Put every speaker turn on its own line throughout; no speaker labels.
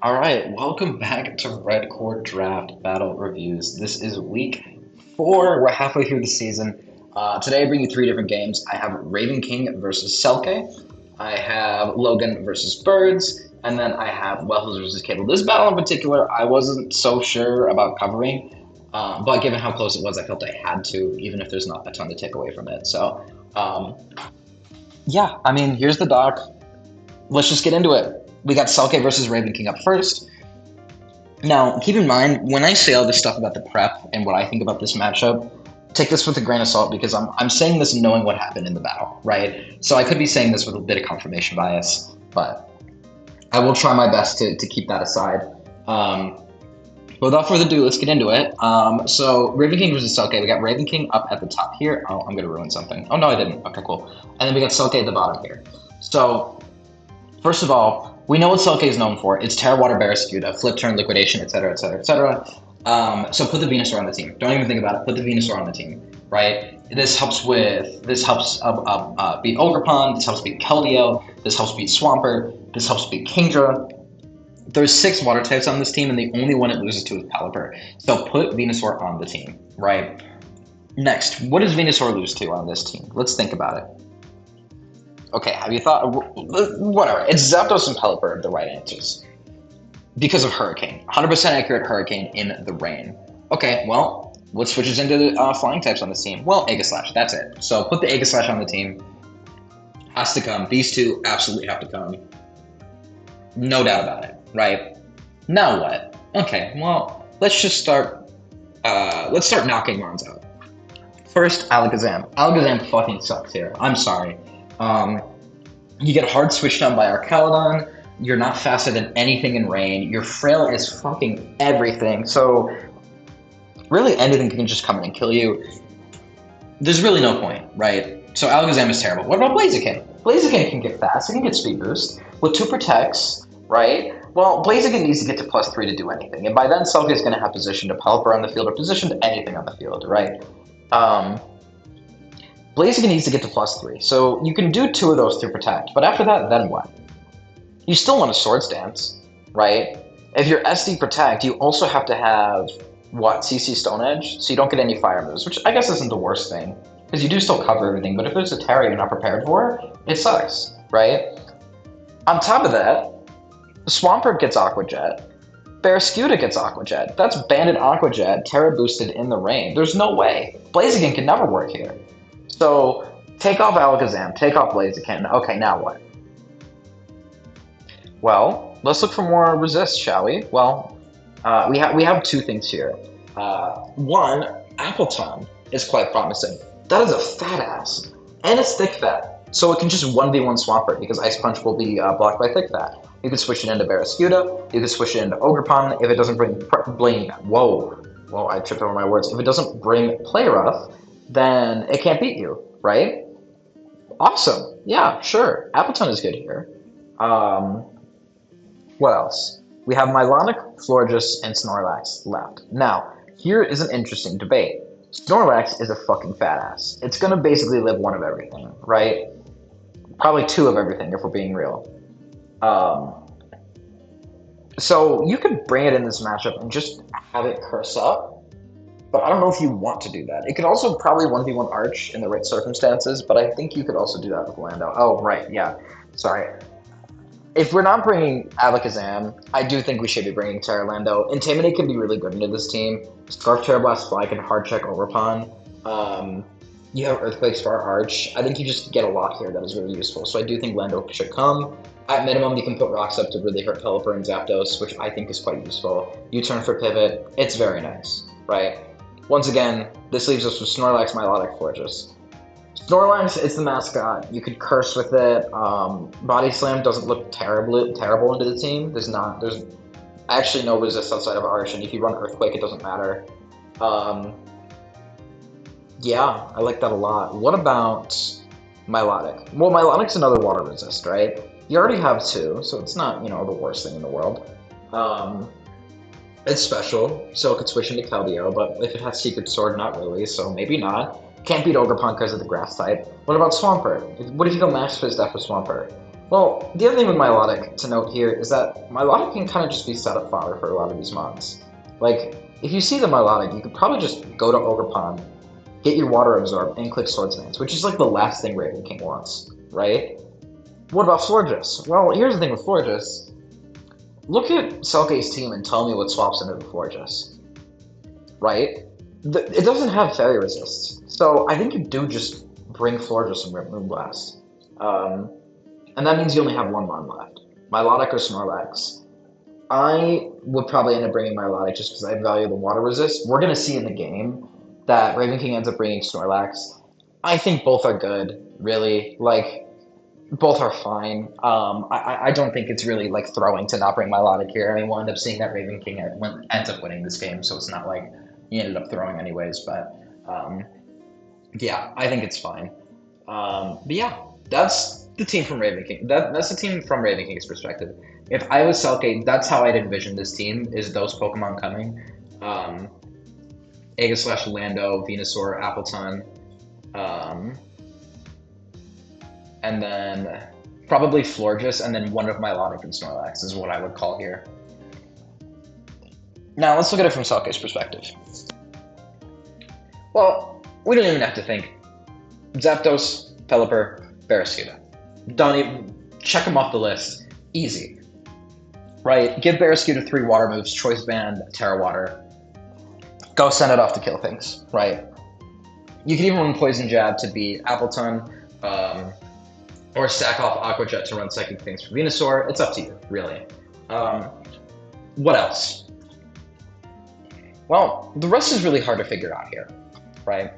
All right, welcome back to Redcord Draft Battle Reviews. This is week 4. We're halfway through the season. Today I bring you 3 different games. I have Raven King versus Selke. I have Logan versus Birds, and then I have Wells versus Cable. This battle in particular, I wasn't so sure about covering, but given how close it was, I felt I had to, even if there's not a ton to take away from it. So, yeah, I mean, here's the doc. Let's just get into it. We got Selke versus Raven King up first. Now, keep in mind, when I say all this stuff about the prep and what I think about this matchup, take this with a grain of salt because I'm saying this knowing what happened in the battle, right? So I could be saying this with a bit of confirmation bias, but I will try my best to keep that aside. But without further ado, let's get into it. So Raven King versus Selke. We got Raven King up at the top here. Oh, I'm going to ruin something. Oh, no, I didn't. Okay, cool. And then we got Selke at the bottom here. So first of all, we know what Selke is known for. It's Terra Water Barraskewda, flip turn liquidation, etc., etc., etc. So put the Venusaur on the team. Don't even think about it. Put the Venusaur on the team, right? This helps beat Ogerpon. This helps beat Keldeo. This helps beat Swampert. This helps beat Kingdra. There's 6 water types on this team, and the only one it loses to is Pelipper. So put Venusaur on the team, right? Next, what does Venusaur lose to on this team? Let's think about it. Okay, have you thought? Whatever. It's Zapdos and Pelipper are the right answers because of Hurricane. 100% accurate Hurricane in the rain. Okay, well, what switches into the flying types on this team? Well, Aegislash. That's it. So put the Aegislash on the team. Has to come. These two absolutely have to come. No doubt about it. Right? Now what? Okay, well, let's just start. Let's start knocking Mons out. First, Alakazam. Alakazam fucking sucks here. I'm sorry. You get hard switched on by Archaludon. You're not faster than anything in rain. Your frail is fucking everything. So really anything can just come in and kill you. There's really no point, right? So Alakazam is terrible. What about Blaziken? Blaziken can get fast. It can get speed boost. With 2 protects, right? Well, Blaziken needs to get to +3 to do anything. And by then, Selke is going to have position to Pelipper on the field or position to anything on the field, right? Blaziken needs to get to +3, so you can do 2 of those through Protect, but after that, then what? You still want a Swords Dance, right? If you're SD Protect, you also have to have, what, CC Stone Edge, so you don't get any fire moves, which I guess isn't the worst thing, because you do still cover everything, but if there's a Terra you're not prepared for, it sucks, right? On top of that, Swampert gets Aqua Jet, Barraskewda gets Aqua Jet. That's Banded Aqua Jet, Terra boosted in the rain. There's no way. Blaziken can never work here. So take off Alakazam, take off Blaziken. Okay, now what? Well, let's look for more resist, shall we? Well, we have 2 things here. One, Appleton is quite promising. That is a fat ass, and it's thick fat, so it can just 1v1 Swampert because Ice Punch will be blocked by thick fat. You can switch it into Barraskewda. You can switch it into Ogerpon if it doesn't bring Whoa, I tripped over my words. If it doesn't bring Play Rough, then it can't beat you, right? Awesome. Yeah, sure. Appleton is good here. What else? We have Milonic, Florges, and Snorlax left. Now, here is an interesting debate. Snorlax is a fucking fat ass. It's gonna basically live 1 of everything, right? Probably 2 of everything if we're being real. So you could bring it in this matchup and just have it curse up, but I don't know if you want to do that. It could also probably 1v1 Arch in the right circumstances, but I think you could also do that with Lando. Oh, right, yeah. Sorry. If we're not bringing Alakazam, I do think we should be bringing Terralando. Intimidate can be really good into this team. Scarf Terrablast Fly can hard check Overpon. You have Earthquake Star Arch. I think you just get a lot here that is really useful. So I do think Lando should come. At minimum, you can put Rocks up to really hurt Pelipper and Zapdos, which I think is quite useful. U-turn for Pivot. It's very nice, right? Once again, this leaves us with Snorlax, Milotic, Florges. Snorlax is the mascot. You could curse with it. Body Slam doesn't look terrible into the team. There's actually no resist outside of Arch, and if you run Earthquake, it doesn't matter. Yeah, I like that a lot. What about Milotic? Well, Milotic's another water resist, right? You already have 2, so it's not, the worst thing in the world. It's special, so it could switch into Keldeo, but if it has Secret Sword, not really, so maybe not. Can't beat Ogerpon because of the grass type. What about Swampert? What if you go Max Fizz after Swampert? Well, the other thing with Milotic to note here is that Milotic can kind of just be setup fodder for a lot of these mods. Like, if you see the Milotic, you could probably just go to Ogre Pond, get your Water Absorb, and click Swordsman's, which is like the last thing Raven King wants, right? What about Florges? Well, here's the thing with Florges. Look at Selke's team and tell me what swaps into the Florges, right? It doesn't have Fairy Resist, so I think you do just bring Florges and Rip Moonblast. And that means you only have one Mon left. Milotic or Snorlax. I would probably end up bringing Milotic just because I value the water resist. We're going to see in the game that Raven King ends up bringing Snorlax. I think both are good, really. Like, both are fine. I don't think it's really, like, throwing to not bring Milotic here. I mean, we'll end up seeing that Raven King ends up winning this game, so it's not like he ended up throwing anyways. But, yeah, I think it's fine. But yeah, that's the team from Raven King. That's the team from Raven King's perspective. If I was Selke, that's how I'd envision this team, is those Pokemon coming. Aegislash, Lando, Venusaur, Appleton, and then probably Florges, and then one of Milotic and Snorlax is what I would call here. Now, let's look at it from Selke's perspective. Well, we don't even have to think. Zapdos, Pelipper, Barraskewda. Don't even check them off the list. Easy. Right? Give Barraskewda 3 water moves, Choice Band, Terra Water. Go send it off to kill things, right? You can even run Poison Jab to beat Appleton, or stack off Aqua Jet to run Psychic Things for Venusaur. It's up to you, really. What else? Well, the rest is really hard to figure out here, right?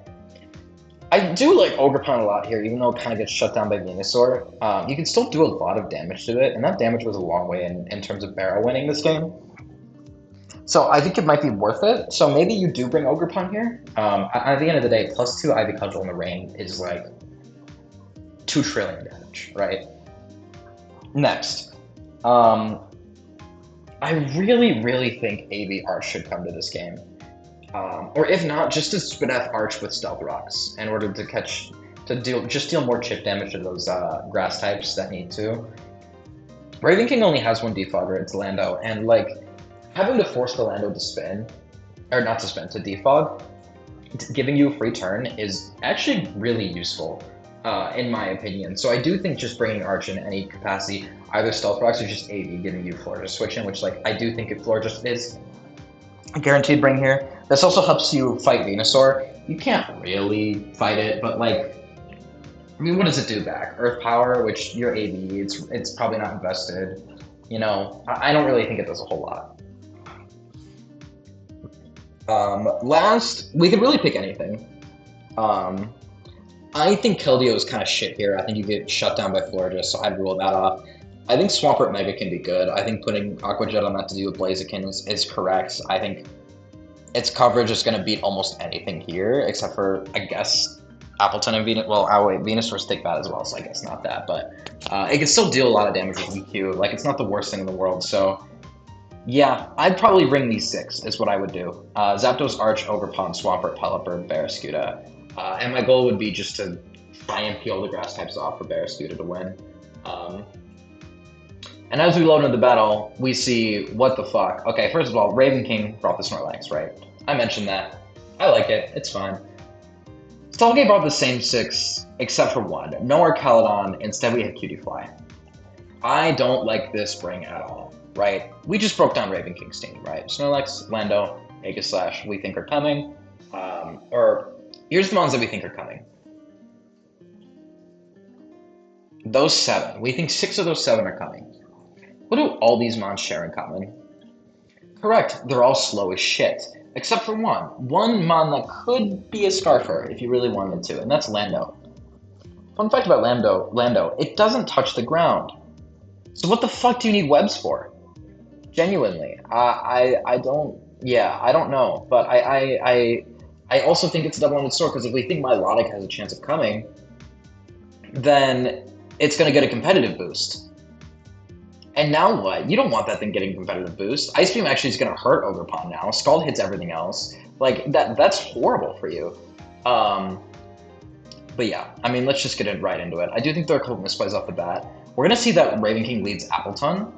I do like Ogre Pond a lot here, even though it kind of gets shut down by Venusaur. You can still do a lot of damage to it, and that damage was a long way in terms of Barrow winning this game. So I think it might be worth it. So maybe you do bring Ogre Pond here. At the end of the day, +2 Ivy Cudgel in the rain is like 2 trillion damage, right? Next. I really, really think AV Arch should come to this game. Or if not, just to Spinef Arch with Stealth Rocks in order to deal more chip damage to those grass types that need to. Raven King only has one defogger, it's Lando, and like having to force the Lando to spin, or not to spin, to defog, giving you a free turn is actually really useful, in my opinion. So I do think just bringing Arch in any capacity, either Stealth Rocks or just AV, giving you Florges switch in, which like I do think if Florges is a guaranteed bring here. This also helps you fight Venusaur. You can't really fight it, but like, I mean, what does it do back? Earth Power, which you're AV, it's probably not invested. You know, I don't really think it does a whole lot. Last, we could really pick anything. I think Keldeo is kind of shit here. I think you get shut down by Florges, so I'd rule that off. I think Swampert Mega can be good. I think putting Aqua Jet on that to do with Blaziken is correct. I think its coverage is going to beat almost anything here, except for, I guess, Appleton and Venus. Well, wait, Venusaur's thick bad as well, so I guess not that. But it can still deal a lot of damage with EQ. Like, it's not the worst thing in the world. So, yeah, I'd probably bring these 6, is what I would do. Zapdos, Arch, Ogre Pond, Swampert, Pelipper, Barraskewda. And my goal would be just to try and peel the grass types off for Barraskewda to win. And as we load into the battle, we see, what the fuck? Okay, first of all, Raven King brought the Snorlax, right? I mentioned that. I like it. It's fine. Stalgate brought the same 6, except for 1. No Archaludon. Instead, we have Cutie Fly. I don't like this bring at all, right? We just broke down Raven King's team, right? Snorlax, Lando, Aegislash, we think are coming. Or, here's the ones that we think are coming. Those 7. We think 6 of those 7 are coming. What do all these mons share in common? Correct, they're all slow as shit. Except for one. One mon that could be a Scarfer if you really wanted to, and that's Lando. Fun fact about Lando, it doesn't touch the ground. So what the fuck do you need webs for? Genuinely. I don't know. But I also think it's a double-ended sword, because if we think Milotic has a chance of coming, then it's going to get a competitive boost. And now what? You don't want that thing getting a competitive boost. Ice Beam actually is going to hurt Ogre Pond now. Scald hits everything else. Like, that's horrible for you. But yeah, I mean, let's just get right into it. I do think there are a couple misplays off the bat. We're gonna see that Raven King leads Appleton.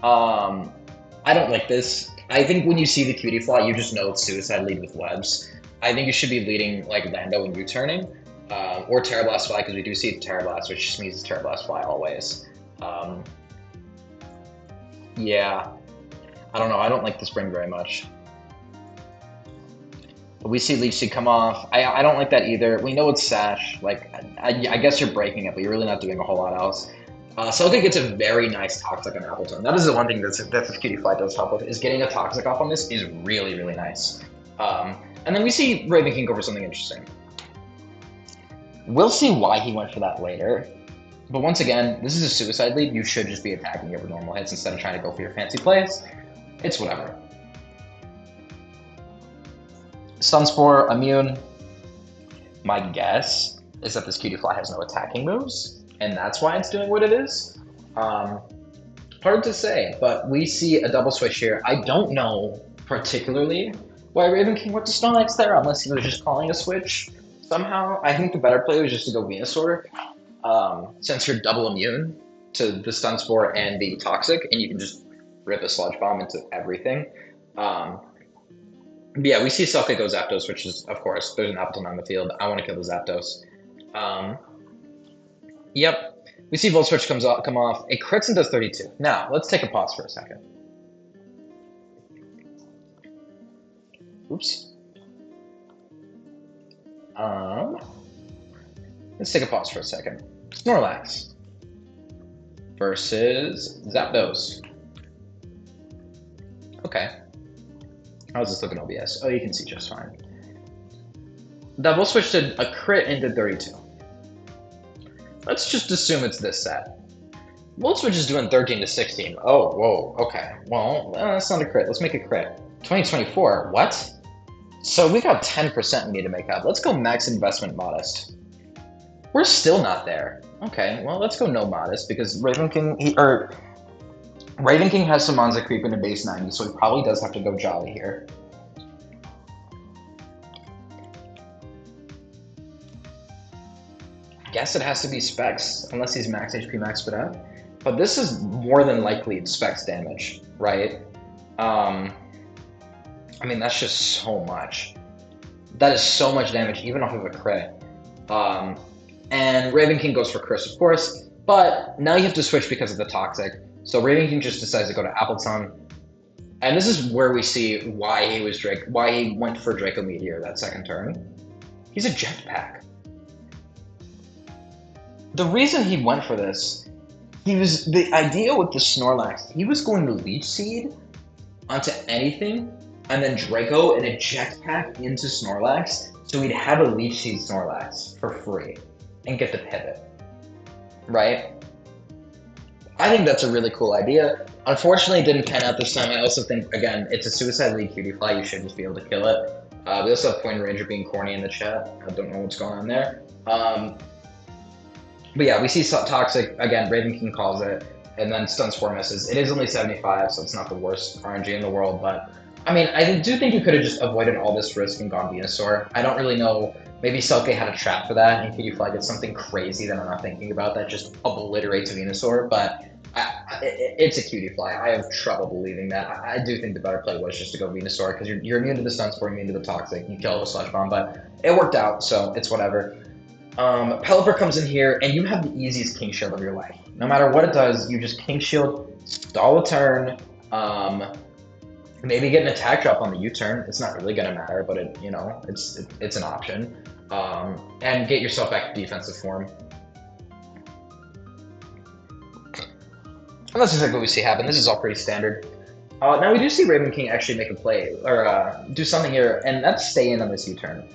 I don't like this. I think when you see the cutie fly, you just know it's suicide lead with webs. I think you should be leading like Lando and U-turning, or Terra Blast Fly, because we do see Terra Blast, which just means Terra Blast Fly always. Yeah, I don't know. I don't like the spring very much. But we see Leech Seed come off. I don't like that either. We know it's Sash. Like, I guess you're breaking it, but you're really not doing a whole lot else. Celtic gets a very nice Toxic on Appleton. That is the one thing that this Cutie Fly does help with, is getting a Toxic off on this is really, really nice. And then we see Raven King go for something interesting. We'll see why he went for that later. But once again, this is a suicide lead. You should just be attacking your normal hits instead of trying to go for your fancy plays. It's whatever. Sunspore, immune. My guess is that this Cutie Fly has no attacking moves, and that's why it's doing what it is. Hard to say, but we see a double switch here. I don't know particularly why Raven King went to Snorlax there, unless he was just calling a switch somehow. I think the better play was just to go Venusaur, since you're double immune to the Stun Spore and the Toxic, and you can just rip a Sludge Bomb into everything. Yeah, we see Selkie go Zapdos, which is, of course, there's an Appleton on the field. I want to kill the Zapdos. Yep. We see Volt Switch come off. It crits and does 32. Now, let's take a pause for a second. Oops. Let's take a pause for a second. Snorlax versus Zapdos. Okay. How's this looking, OBS? Oh, you can see just fine. That Volt Switch did a crit and did 32. Let's just assume it's this set. Volt Switch is doing 13 to 16. Oh, whoa, okay. Well, that's not a crit. Let's make a crit. 2024, what? So we got 10% we need to make up. Let's go max investment modest. We're still not there. Okay, well, let's go no modest, because Raven King has some Monza creep in a base 90, so he probably does have to go Jolly here. Guess it has to be Specs, unless he's max HP, max Spadette. But this is more than likely Specs damage, right? I mean, that's just so much. That is so much damage, even off of a crit. And Raven King goes for Curse, of course, but now you have to switch because of the Toxic. So Raven King just decides to go to Appleton. And this is where we see why he went for Draco Meteor that second turn. He's a Jetpack. The reason he went for this, the idea with the Snorlax, he was going to Leech Seed onto anything, and then Draco and a Jetpack into Snorlax, so he'd have a Leech Seed Snorlax for free and get the pivot, right? I think that's a really cool idea. Unfortunately, it didn't pan out this time. I also think, again, it's a suicide lead Cutie Fly. You should just be able to kill it. We also have Point Ranger being corny in the chat. I don't know what's going on there. But yeah, we see Toxic. Again, Raven King calls it, and then Stun Spore misses. It is only 75, so it's not the worst RNG in the world. But, I mean, I do think you could have just avoided all this risk and gone Venusaur. I don't really know. Maybe Selkie had a trap for that, and Cutie Fly did something crazy that I'm not thinking about that just obliterates Venusaur. But it's a Cutie Fly. I have trouble believing that. I do think the better play was just to go Venusaur, because you're immune to the Stun Spore, immune to the Toxic, you kill the Sludge Bomb, but it worked out, so it's whatever. Pelipper comes in here, and you have the easiest King Shield of your life. No matter what it does, you just King Shield, stall a turn, maybe get an attack drop on the U-turn. It's not really gonna matter, but it's an option. And get yourself back to defensive form. And that's exactly what we see happen. This is all pretty standard. Now we do see Raven King actually make a play, or do something here, and that's stay in on this U-turn.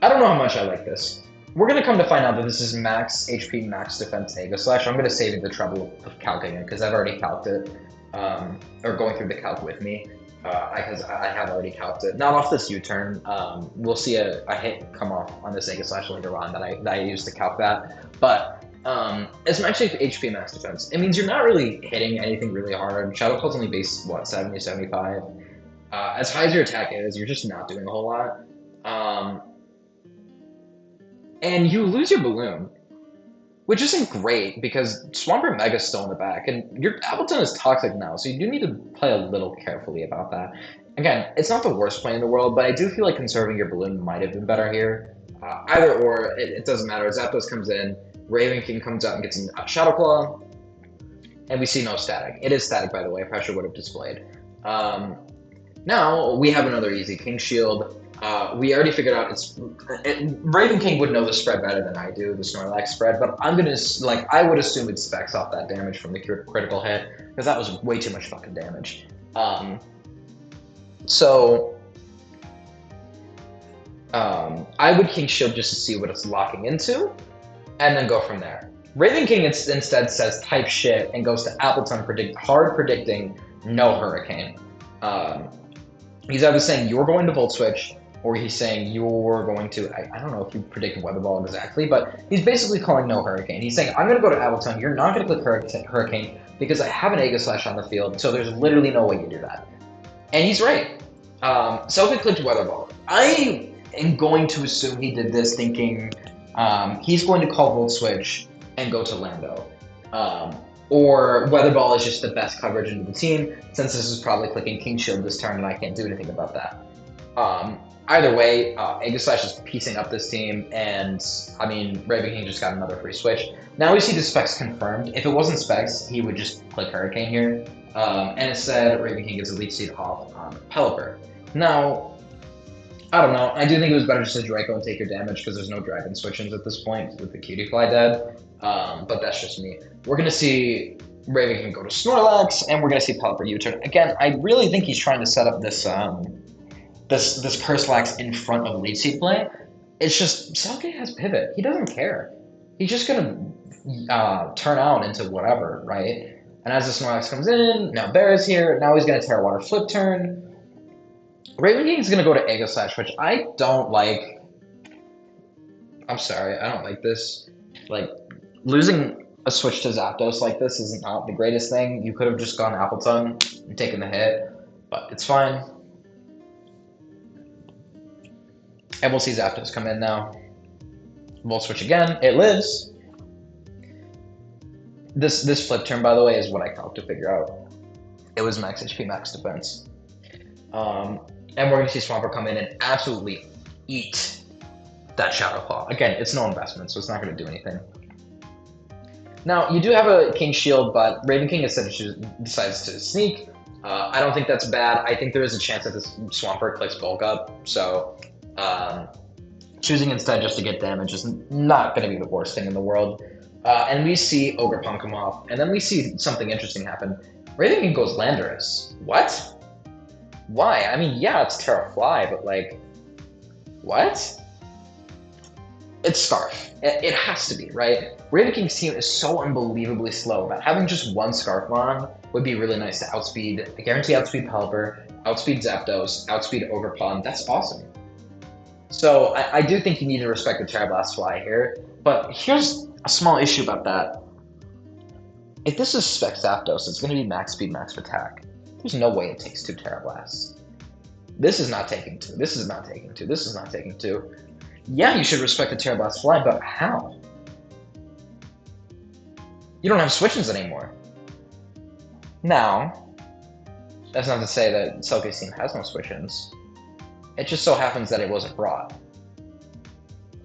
I don't know how much I like this. We're going to come to find out that this is max HP, max defense Aega Slash. I'm going to save you the trouble of calcing it, because I've already calced it, or going through the calc with me, because I have already calced it. Not off this U-turn. We'll see a hit come off on this Aega Slash later on that I used to calc that. But as max HP, max defense, it means you're not really hitting anything really hard. Shadow Claw's only base, what, 70, 75? As high as your attack is, you're just not doing a whole lot. And you lose your balloon. which isn't great because Swampert Mega's still in the back, and your Appleton is toxic now, so you do need to play a little carefully about that. Again, it's not the worst play in the world, but I do feel like conserving your balloon might have been better here. Either or, it doesn't matter. Zapdos comes in, Raven King comes out and gets a Shadow Claw, and we see no static. It is static, by the way. Pressure would have displayed. Now we have another easy King Shield. We already figured out Raven King would know the spread better than I do, the Snorlax spread, but I'm gonna I would assume it specs off that damage from the critical hit because that was way too much fucking damage. I would King Shield just to see what it's locking into, and then go from there. Raven King instead says type shit and goes to Appleton predicting no Hurricane. He's either saying you're going to Volt Switch, or he's saying you're going to, I don't know if you predict Weather Ball exactly, but he's basically calling no Hurricane. He's saying, I'm going to go to Appleton, you're not going to click Hurricane because I have an Aegislash on the field, so there's literally no way you do that. And he's right. Selkie clicked Weather Ball. I am going to assume he did this thinking he's going to call Volt Switch and go to Lando. Or Weather Ball is just the best coverage into the team, since this is probably clicking King Shield this turn and I can't do anything about that. Either way, Aegislash is piecing up this team, and I mean, Raven King just got another free switch. Now we see the specs confirmed. If it wasn't specs, he would just click Hurricane here. And instead, Raven King gets a Leech Seed off on Pelipper. Now, I don't know. I do think it was better just to Draco and take your damage because there's no Dragon Switch-ins at this point with the Cutie Fly dead. But that's just me. We're going to see Raven King go to Snorlax, and we're going to see Pelipper U-turn. Again, I really think he's trying to set up this this Curselax in front of Leech Seed play. It's just, Selkie has Pivot. He doesn't care. He's just going to turn out into whatever, right? And as the Snorlax comes in, now Bear is here. Now he's going to Terra Water Flip turn. Raven King is going to go to Aegislash, which I don't like. I'm sorry, I don't like this. Like, losing a switch to Zapdos like this is not the greatest thing. You could have just gone Appleton and taken the hit, but it's fine. And we'll see Zapdos come in now. Volt Switch again. It lives. This flip turn, by the way, is what I helped to figure out. It was max HP, max defense. And we're going to see Swampert come in and absolutely eat that Shadow Claw. Again, it's no investment, so it's not going to do anything. Now, you do have a King Shield, but Raven King decides to sneak. I don't think that's bad. I think there is a chance that this Swampert clicks Bulk Up, so choosing instead just to get damage is not going to be the worst thing in the world. And we see Ogerpon come off, and then we see something interesting happen. Raven King goes Landorus. What? Why? I mean, yeah, it's Terra Fly, but like, what? It's Scarf. It has to be, right? Raven King's team is so unbelievably slow that having just one Scarfmon would be really nice to guarantee outspeed Pelipper, outspeed Zapdos, outspeed Ogerpon. That's awesome. So I do think you need to respect the Terra Blast Fly here, but here's a small issue about that. If this is Spec Zapdos, it's going to be max speed, max attack. There's no way it takes 2 Terra Blasts. This is not taking 2. This is not taking 2. This is not taking 2. Yeah, you should respect the Terra Blast Fly, but how? You don't have switch-ins anymore. Now, that's not to say that Selkie's team has no switch-ins. It just so happens that it wasn't brought.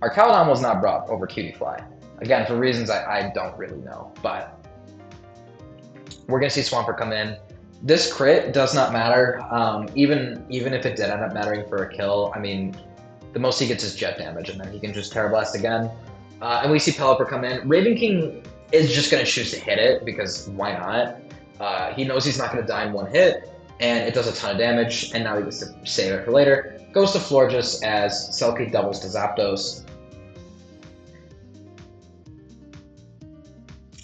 Arcaludon was not brought over Cutie Fly. Again, for reasons I don't really know, but we're going to see Swampert come in. This crit does not matter, even if it did end up mattering for a kill. I mean, the most he gets is jet damage, and then he can just Terra Blast again. And we see Pelipper come in. Raven King is just going to choose to hit it, because why not? He knows he's not going to die in one hit, and it does a ton of damage, and now he gets to save it for later. Goes to Florges as Selkie doubles to Zapdos.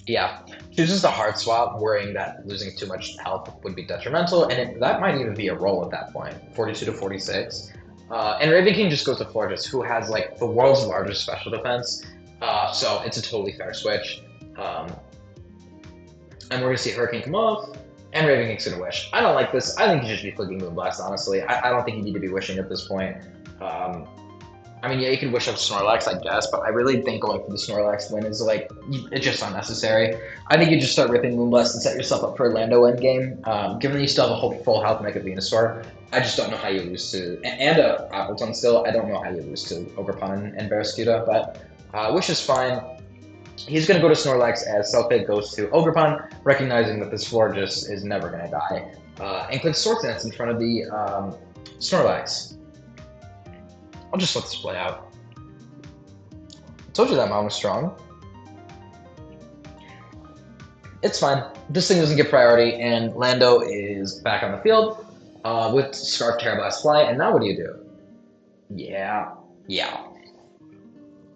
Yeah, chooses the hard swap, worrying that losing too much health would be detrimental, and that might even be a roll at that point, 42 to 46. And Raven King just goes to Florges, who has like the world's largest special defense, so it's a totally fair switch. And we're going to see Hurricane come off, and Raven King's going to wish. I don't like this. I think he should be clicking Moonblast, honestly. I don't think you need to be wishing at this point. I I mean, yeah, you can wish up Snorlax, I guess, but I really think going for the Snorlax win is like it's just unnecessary. I think you just start ripping Moonblast and set yourself up for a Lando endgame. Given that you still have a whole full health Mega Venusaur, I just don't know how you lose to and a Appleton still. I don't know how you lose to Ogerpon and Barraskewda, but which is fine. He's going to go to Snorlax as Selfie goes to Ogerpon, recognizing that this floor just is never going to die, and clicks Sword Dance in front of the Snorlax. I'll just let this play out. I told you that mom was strong. It's fine. This thing doesn't get priority, and Lando is back on the field with Scarf, Terra Blast, Fly, and now what do? Yeah.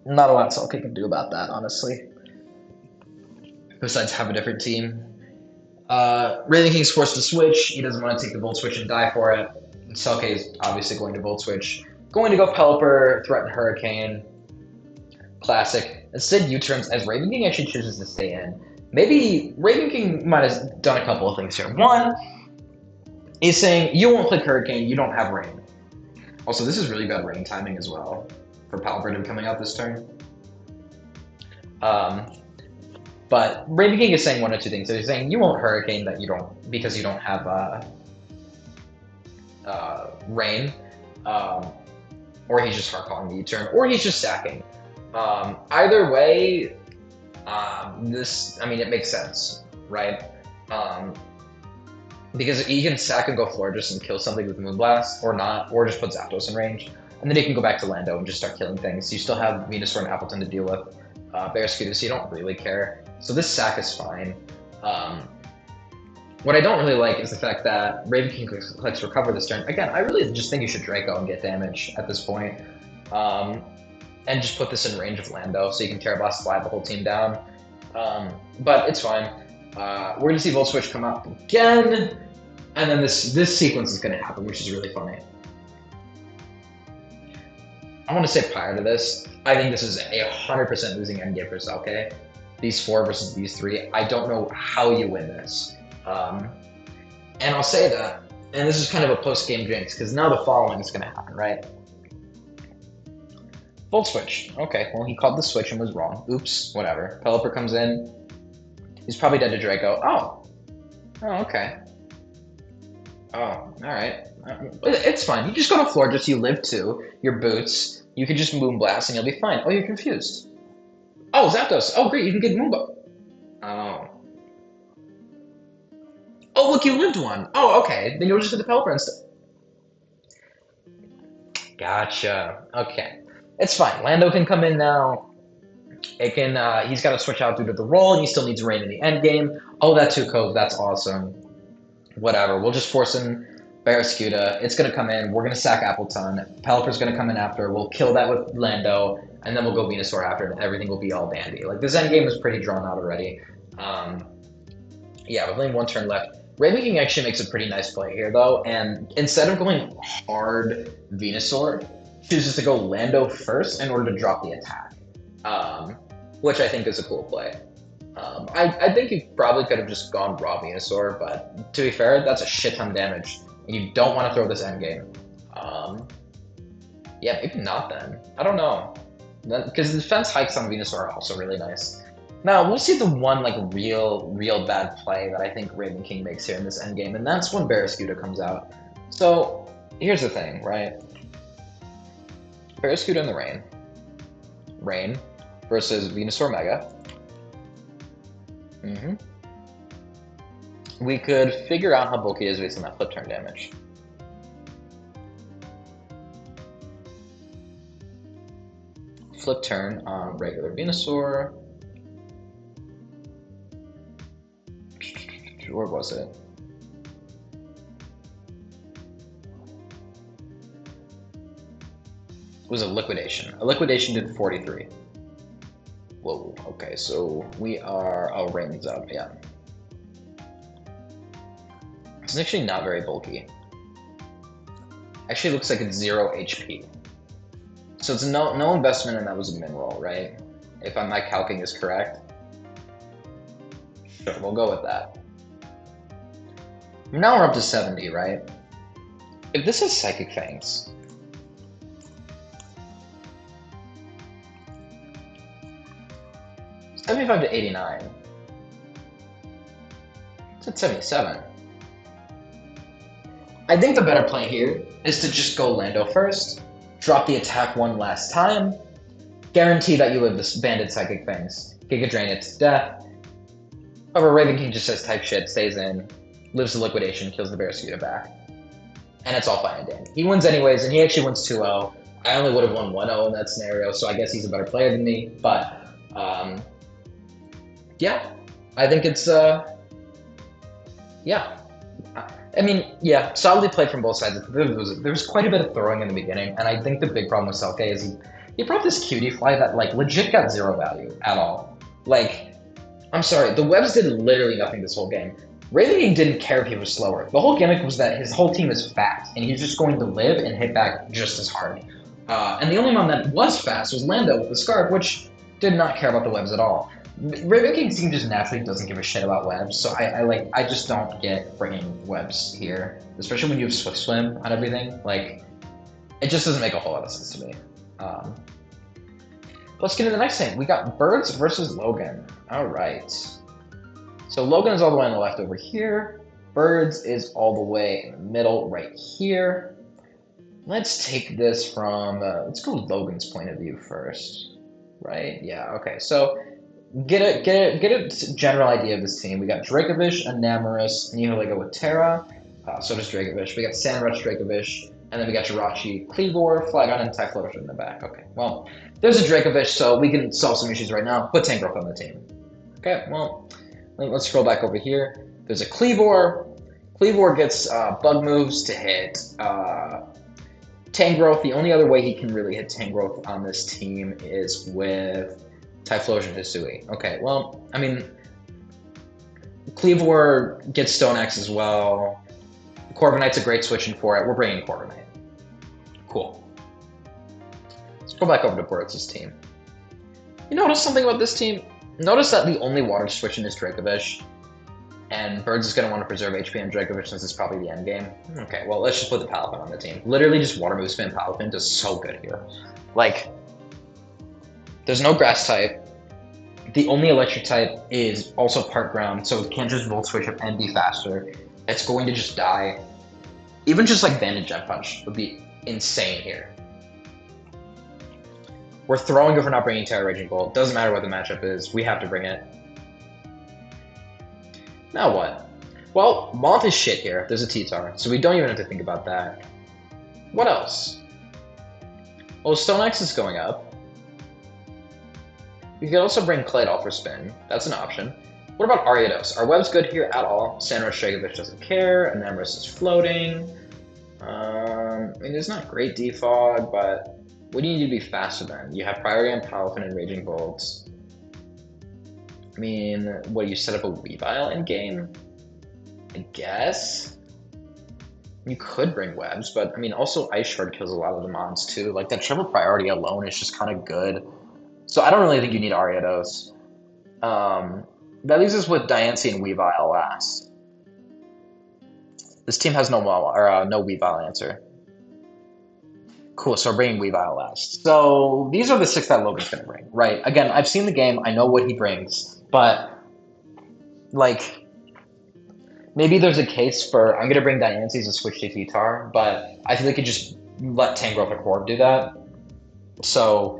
Not a lot Selkie can do about that, honestly. Besides have a different team. Raven King's forced to switch. He doesn't want to take the Volt Switch and die for it. Selkie is obviously going to Volt Switch. Going to go Pelipper, threaten Hurricane. Classic. Instead, U-turns as Raven King actually chooses to stay in. Maybe Raven King might have done a couple of things here. One, he's saying, you won't click Hurricane, you don't have Rain. Also, this is really bad rain timing as well for Pelipper to be coming out this turn. But Raven King is saying one or two things. So he's saying, you won't Hurricane that you don't, because you don't have Rain. Or he's just hard calling the U-turn, or he's just sacking. Either way, it makes sense, right? Because he can sack and go Florges and kill something with Moonblast, or not, or just put Zapdos in range, and then he can go back to Lando and just start killing things. You still have Venusaur and Appleton to deal with, Barraskewda, so you don't really care. So this sack is fine. What I don't really like is the fact that Raven King clicks Recover this turn. Again, I really just think you should Draco and get damage at this point. And just put this in range of Lando so you can Terra Blast, Fly the whole team down. But it's fine. We're going to see Volt Switch come up again. And then this sequence is going to happen, which is really funny. I want to say prior to this, I think this is a 100% losing endgame for Selkie. These 4 versus these 3. I don't know how you win this. And I'll say that, and this is kind of a post-game jinx, because now the following is going to happen, right? Volt Switch. Okay, well, he called the switch and was wrong. Oops, whatever. Pelipper comes in. He's probably dead to Draco. Oh, okay. Oh, alright. It's fine. You just go to floor, just you live 2, your boots. You can just Moonblast and you'll be fine. Oh, you're confused. Oh, Zapdos. Oh, great, you can get Moonblast. Oh. Oh, look, you lived 1. Oh, okay. Then you'll just get the Pelipper instead. Gotcha. Okay. It's fine. Lando can come in now. It can. He's got to switch out due to the roll, and he still needs Rain in the end game. Oh, that 2 Cove. That's awesome. Whatever. We'll just force in Barraskewda. It's going to come in. We're going to sack Appleton. Pelipper's going to come in after. We'll kill that with Lando, and then we'll go Venusaur after, and everything will be all dandy. Like, this end game is pretty drawn out already. Yeah, with only 1 turn left. Raven King actually makes a pretty nice play here, though, and instead of going hard Venusaur, chooses to go Lando first in order to drop the attack, which I think is a cool play. I think he probably could have just gone raw Venusaur, but to be fair, that's a shit ton of damage, and you don't want to throw this endgame. Yeah, maybe not then. I don't know, because the defense hikes on Venusaur are also really nice. Now, we'll see the one like real bad play that I think Raven King makes here in this endgame, and that's when Barraskewda comes out. So, here's the thing, right? Barraskewda in the Rain. Rain versus Venusaur Mega. We could figure out how bulky it is based on that flip turn damage. Flip turn on regular Venusaur. Where was it? It was a liquidation. A liquidation did 43. Whoa, okay, so we are... Oh, Rain's up, yeah. It's actually not very bulky. Actually looks like it's 0 HP. So it's no investment, and that was a min roll, right? If my calcing is correct. Sure, we'll go with that. Now we're up to 70, right? If this is Psychic Fangs, 75 to 89. It's at 77. I think the better play here is to just go Lando first, drop the attack one last time, guarantee that you live this banded psychic things, Giga Drain it to death. However, Raven King just says type shit, stays in, lives the liquidation, kills the Barraskewda back. And it's all fine and dandy. He wins anyways, and he actually wins 2-0. I only would have won 1-0 in that scenario, so I guess he's a better player than me. But, yeah, I think it's, yeah. I mean, yeah, solidly played from both sides. There was quite a bit of throwing in the beginning, and I think the big problem with Selke is he brought this cutie fly that, like, legit got zero value at all. Like, I'm sorry, the webs did literally nothing this whole game. Raven King didn't care if he was slower. The whole gimmick was that his whole team is fast, and he's just going to live and hit back just as hard. And the only one that was fast was Lando with the Scarf, which did not care about the webs at all. Raven King's team just naturally doesn't give a shit about webs, so I just don't get bringing webs here, especially when you have Swift Swim on everything. Like, it just doesn't make a whole lot of sense to me. Let's get into the next thing. We got Birds versus Logan. All right. So Logan is all the way on the left over here. Birds is all the way in the middle right here. Let's take this from, let's go Logan's point of view first, right? Yeah, okay. So get a general idea of this team. We got Dracovish, Enamorous, Nihiligo with Terra. So does Dracovish. We got Sandrush, Dracovish, and then we got Jirachi, Cleavor, Flygon, and Typhlosion in the back. Okay, well, there's a Dracovish, so we can solve some issues right now. Put Tangrowth on the team. Okay, well, let's scroll back over here. There's a Cleavor. Cleavor gets bug moves to hit Tangrowth. The only other way he can really hit Tangrowth on this team is with Typhlosion Hisui. Okay, well, I mean, Cleavor gets Stone Axe as well. Corviknight's a great switch-in for it. We're bringing Corviknight. Cool. Let's go back over to Birds' team. You notice something about this team? Notice that the only water switch-in is Dracovish, and Birds is going to want to preserve HP on Dracovish since it's probably the end game. Okay, well, let's just put the Palafin on the team. Literally just water move spin Palafin does so good here. Like, there's no grass type. The only electric type is also part ground, so it can't just Volt Switch up and be faster. It's going to just die. Even just like Banded Jet Punch would be insane here. We're throwing if we're not bringing Terra Raging Bolt. Doesn't matter what the matchup is. We have to bring it. Now what? Well, Moth is shit here. There's a T-Tar, so we don't even have to think about that. What else? Well, Stone Axe is going up. We could also bring Claydol for spin. That's an option. What about Ariados? Are webs good here at all? Sandrush Dracovish doesn't care. Enamorous is floating. I mean, there's not great defog, but what do you need to be faster than? You have priority on Palafin and Raging Bolts. I mean, what, you set up a Weavile in game? I guess. You could bring webs, but I mean, also Ice Shard kills a lot of the mons too. Like, that triple priority alone is just kind of good. So I don't really think you need Ariados. That leaves us with Diancie and Weavile last. This team has no Weavile answer. Cool, so we're bringing Weavile last. So these are the 6 that Logan's going to bring, right? Again, I've seen the game. I know what he brings. But, like, maybe there's a case for, I'm going to bring Diancie as a switch to T-Tar, but I feel like you just let Tangrowth or Corv do that. So,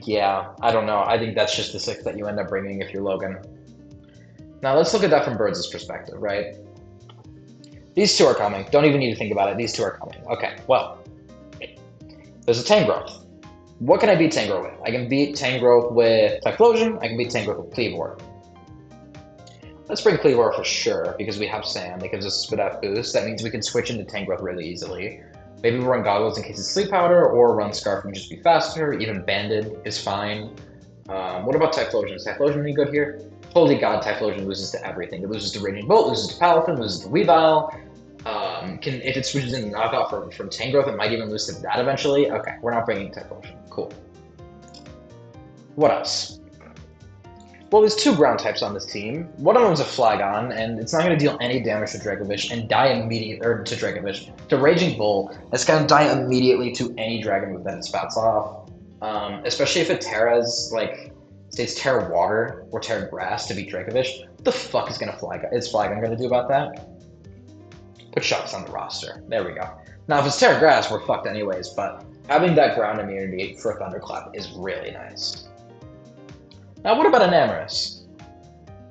yeah, I don't know. I think that's just the 6 that you end up bringing if you're Logan. Now, let's look at that from Birds' perspective, right? These 2 are coming. Don't even need to think about it. These 2 are coming. Okay, well, there's a Tangrowth. What can I beat Tangrowth with? I can beat Tangrowth with Typhlosion. I can beat Tangrowth with Cleavor. Let's bring Cleavor for sure, because we have Sand. That gives us a Spit Out boost. That means we can switch into Tangrowth really easily. Maybe we'll run Goggles in case it's Sleep Powder, or run Scarf and just be faster. Even Banded is fine. What about Typhlosion? Is Typhlosion any good here? Holy god, Typhlosion loses to everything. It loses to Raging Bolt, loses to Palafin, loses to Weavile. If it switches into Knockout from Tangrowth, it might even lose to that eventually. Okay, we're not bringing Typhlosion. Cool. What else? Well, there's 2 ground types on this team. One of them is a Flygon, and it's not going to deal any damage to Dracovish and die immediately, or to Dracovish, to Raging Bolt. It's going to die immediately to any Dragon move that it spouts off. Especially if it Terras, like, say it's Terra Water or Terra Grass to beat Dracovish, what the fuck is Flygon gonna do about that? Put Shocks on the roster. There we go. Now, if it's Terra Grass, we're fucked anyways, but having that ground immunity for Thunderclap is really nice. Now, what about an Amorous?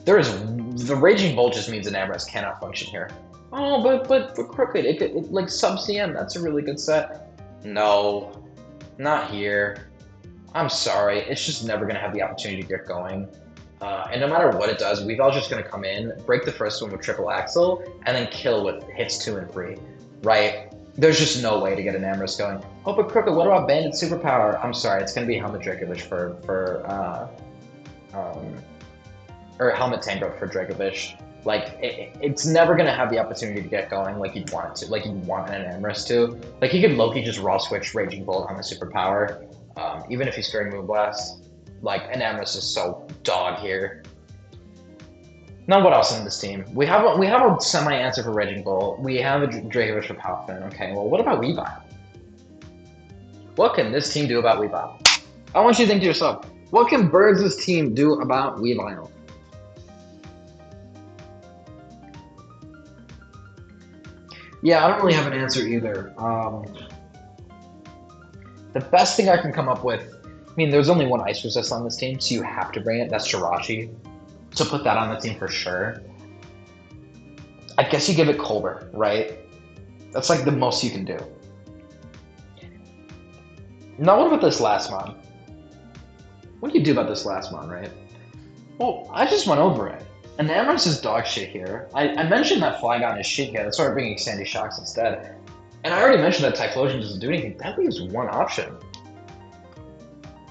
The Raging Bolt just means an Amorous cannot function here. Oh, but Crooked, it like sub CM, that's a really good set. No, not here. I'm sorry, it's just never gonna have the opportunity to get going. And no matter what it does, Weavile's just going to come in, break the first one with Triple Axle, and then kill with hits 2 and 3, right? There's just no way to get an Amorous going. Oh, but Crooked, what about Bandit Superpower? I'm sorry, it's going to be Helmet Dracovish or Helmet Tangrowth for Dracovish. Like, it's never going to have the opportunity to get going like you'd want it to, like you'd want an Amorous to. Like, he could Loki just raw switch Raging Bolt on the Superpower, even if he's fearing Moonblast. Like, an Amorous is so dog here. Now, what else in this team? We have a semi-answer for Raging Bolt. We have a Dracovish for Palfin. Okay, well, what about Weavile? What can this team do about Weavile? I want you to think to yourself, what can Birds' team do about Weavile? Yeah, I don't really have an answer either. The best thing I can come up with, I mean, there's only one Ice Resist on this team, so you have to bring it. That's Jirachi. So put that on the team for sure. I guess you give it Colbert, right? That's like the most you can do. Now, what about this last mon? What do you do about this last mon, right? Well, I just went over it. And Amorous is dog shit here. I mentioned that Flygon is shit here. Let's start bringing Sandy Shocks instead. And I already mentioned that Typhlosion doesn't do anything. That leaves one option.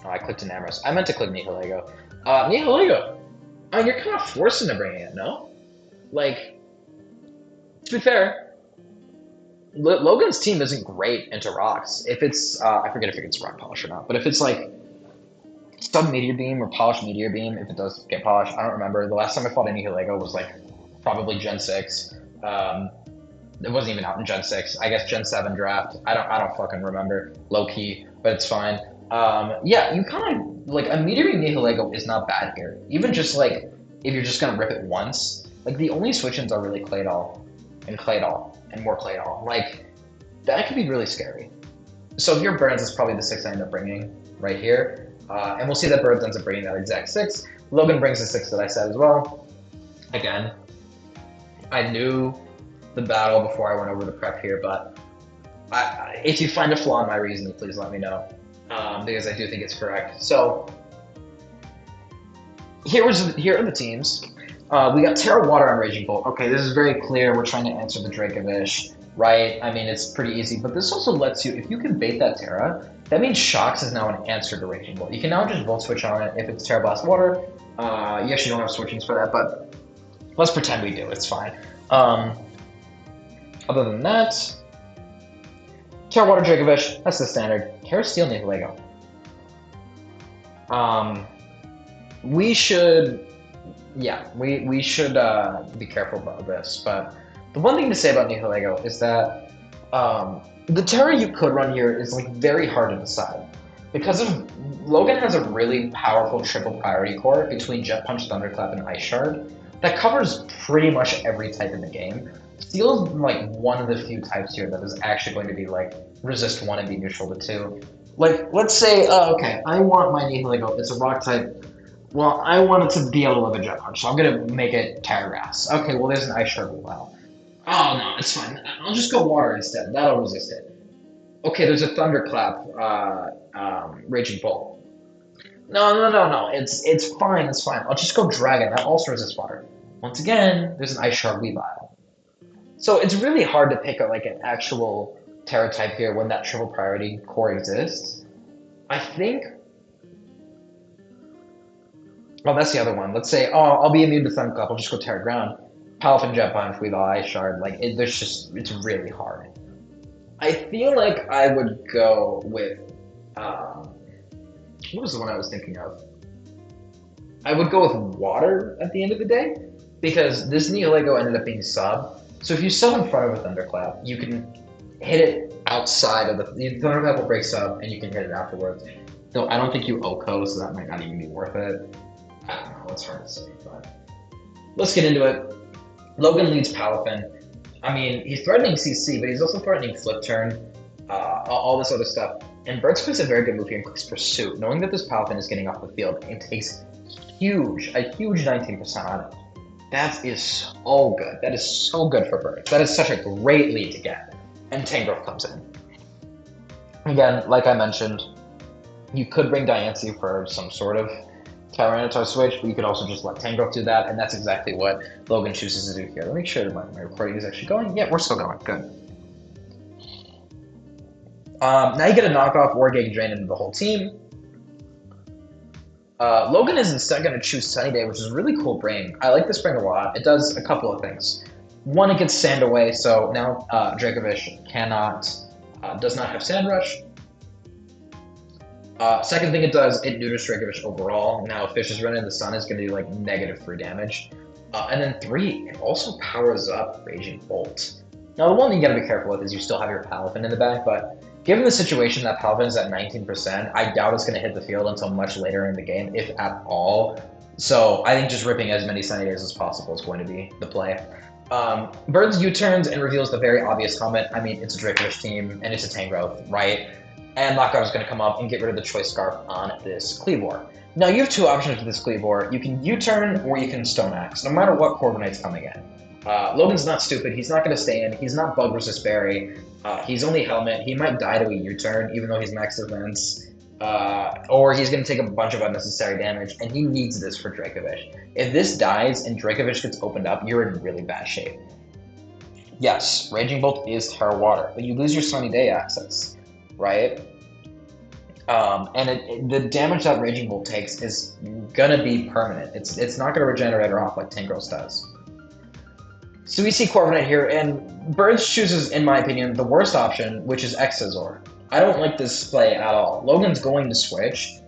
Oh, I clicked an Amorous. I meant to click Nihilego. Nihilego! I mean, you're kind of forcing to bring it, no? Like, to be fair, Logan's team isn't great into rocks. If it's, I forget if it gets rock polish or not, but if it's like Stun Meteor Beam or Polish Meteor Beam, if it does get polished, I don't remember. The last time I fought any Nihilego was like probably Gen 6. It wasn't even out in Gen 6. I guess Gen 7 draft. I don't fucking remember. Low key, but it's fine. Yeah, you kind of like a Meteor Beam Nihilego is not bad here. Even just like if you're just gonna rip it once, like the only switch-ins are really Claydol and more Claydol. Like that could be really scary. So if your Burns is probably the 6 I end up bringing right here. And we'll see that Birds ends up bringing that exact 6. Logan brings the 6 that I said as well. Again, I knew the battle before I went over the prep here, but if you find a flaw in my reasoning, please let me know, because I do think it's correct. So here are the teams. We got Terra Water on Raging Bolt. Okay, this is very clear. We're trying to answer the Dracovish, right? I mean, it's pretty easy, but this also lets you, if you can bait that Terra, that means Shocks is now an answer to Raging Bolt. You can now just Volt Switch on it if it's Terra Blast Water. You actually don't have switchings for that, but let's pretend we do. It's fine. Other than that, Terra Water Dracovish, that's the standard. Terra Steel Nihilego. We should, yeah, we should be careful about this, but the one thing to say about Nihilego is that the Terra you could run here is like very hard to decide. Because Logan has a really powerful triple priority core between Jet Punch, Thunderclap, and Ice Shard that covers pretty much every type in the game. Steel is like one of the few types here that is actually going to be like resist 1 and be neutral to 2. Like, let's say, okay, I want my Nihilego, it's a rock type. Well, I want it to be able to live a Jet Punch, so I'm gonna make it Terra Grass. Okay, well there's an Ice Shard as well. Oh no, it's fine. I'll just go Water instead. That'll resist it. Okay, there's a Thunderclap, Raging Bolt. No. It's fine. It's fine. I'll just go Dragon. That also resists Water. Once again, there's an Ice Shard Weavile. So it's really hard to pick like an actual Terra type here when that triple priority core exists. I think. Oh, that's the other one. Let's say, oh, I'll be immune to Thunderclap. I'll just go Terra Ground. Palafin, Jet Punch, Weavile, Ice Shard. Like, it's really hard. I feel like I would go with, what was the one I was thinking of? I would go with Water at the end of the day, because this Nihilego ended up being sub. So if you sub in front of a Thunderclap, you can hit it outside of the Thunderclap will break sub, and you can hit it afterwards. Though I don't think you OHKO, so that might not even be worth it. I don't know, it's hard to say, but let's get into it. Logan leads Palafin. I mean, he's threatening CC, but he's also threatening flip turn, all this other stuff. And Birds plays a very good move here and clicks Pursuit, knowing that this Palafin is getting off the field and takes a huge 19% on it. That is so good. That is so good for Birds. That is such a great lead to get. And Tangrowth comes in. Again, like I mentioned, you could bring Diancie for some sort of Tyranitar switch, but you could also just let Tangrowth do that, and that's exactly what Logan chooses to do here. Let me make sure that my recording is actually going. Yeah, we're still going. Good. Now you get a knockoff or Giga Drain into the whole team. Logan is instead going to choose Sunny Day, which is a really cool bring. I like this bring a lot. It does a couple of things. One, it gets Sand away, so now Dracovish does not have Sand Rush. Second thing it does, it neuters Dracovish overall. Now, if Fish is running, the Sun is going to do like -3 damage. And then 3, it also powers up Raging Bolt. Now, the one thing you got to be careful with is you still have your Palafin in the back, but given the situation that Palafin is at 19%, I doubt it's going to hit the field until much later in the game, if at all. So I think just ripping as many Sunny Days as possible is going to be the play. Birds U-turns and reveals the very obvious helmet. I mean, it's a Dracovish team, and it's a Tangrowth, right? And Lockout is going to come up and get rid of the Choice Scarf on this Cleavor. Now, you have two options with this Cleavor. You can U-turn or you can Stone Axe, no matter what Corviknight's coming in. Logan's not stupid. He's not going to stay in. He's not Bug versus Berry. He's only Helmet. He might die to a U-turn, even though he's max defense. Or he's going to take a bunch of unnecessary damage, and he needs this for Dracovish. If this dies and Dracovish gets opened up, you're in really bad shape. Yes, Raging Bolt is Terra Water, but you lose your Sunny Day access, right? And the damage that Raging Bolt takes is going to be permanent. It's not going to regenerate her off like Tangrowth does. So we see Corviknight here, and Birds chooses, in my opinion, the worst option, which is X-Scissor. I don't like this play at all. Logan's going to switch.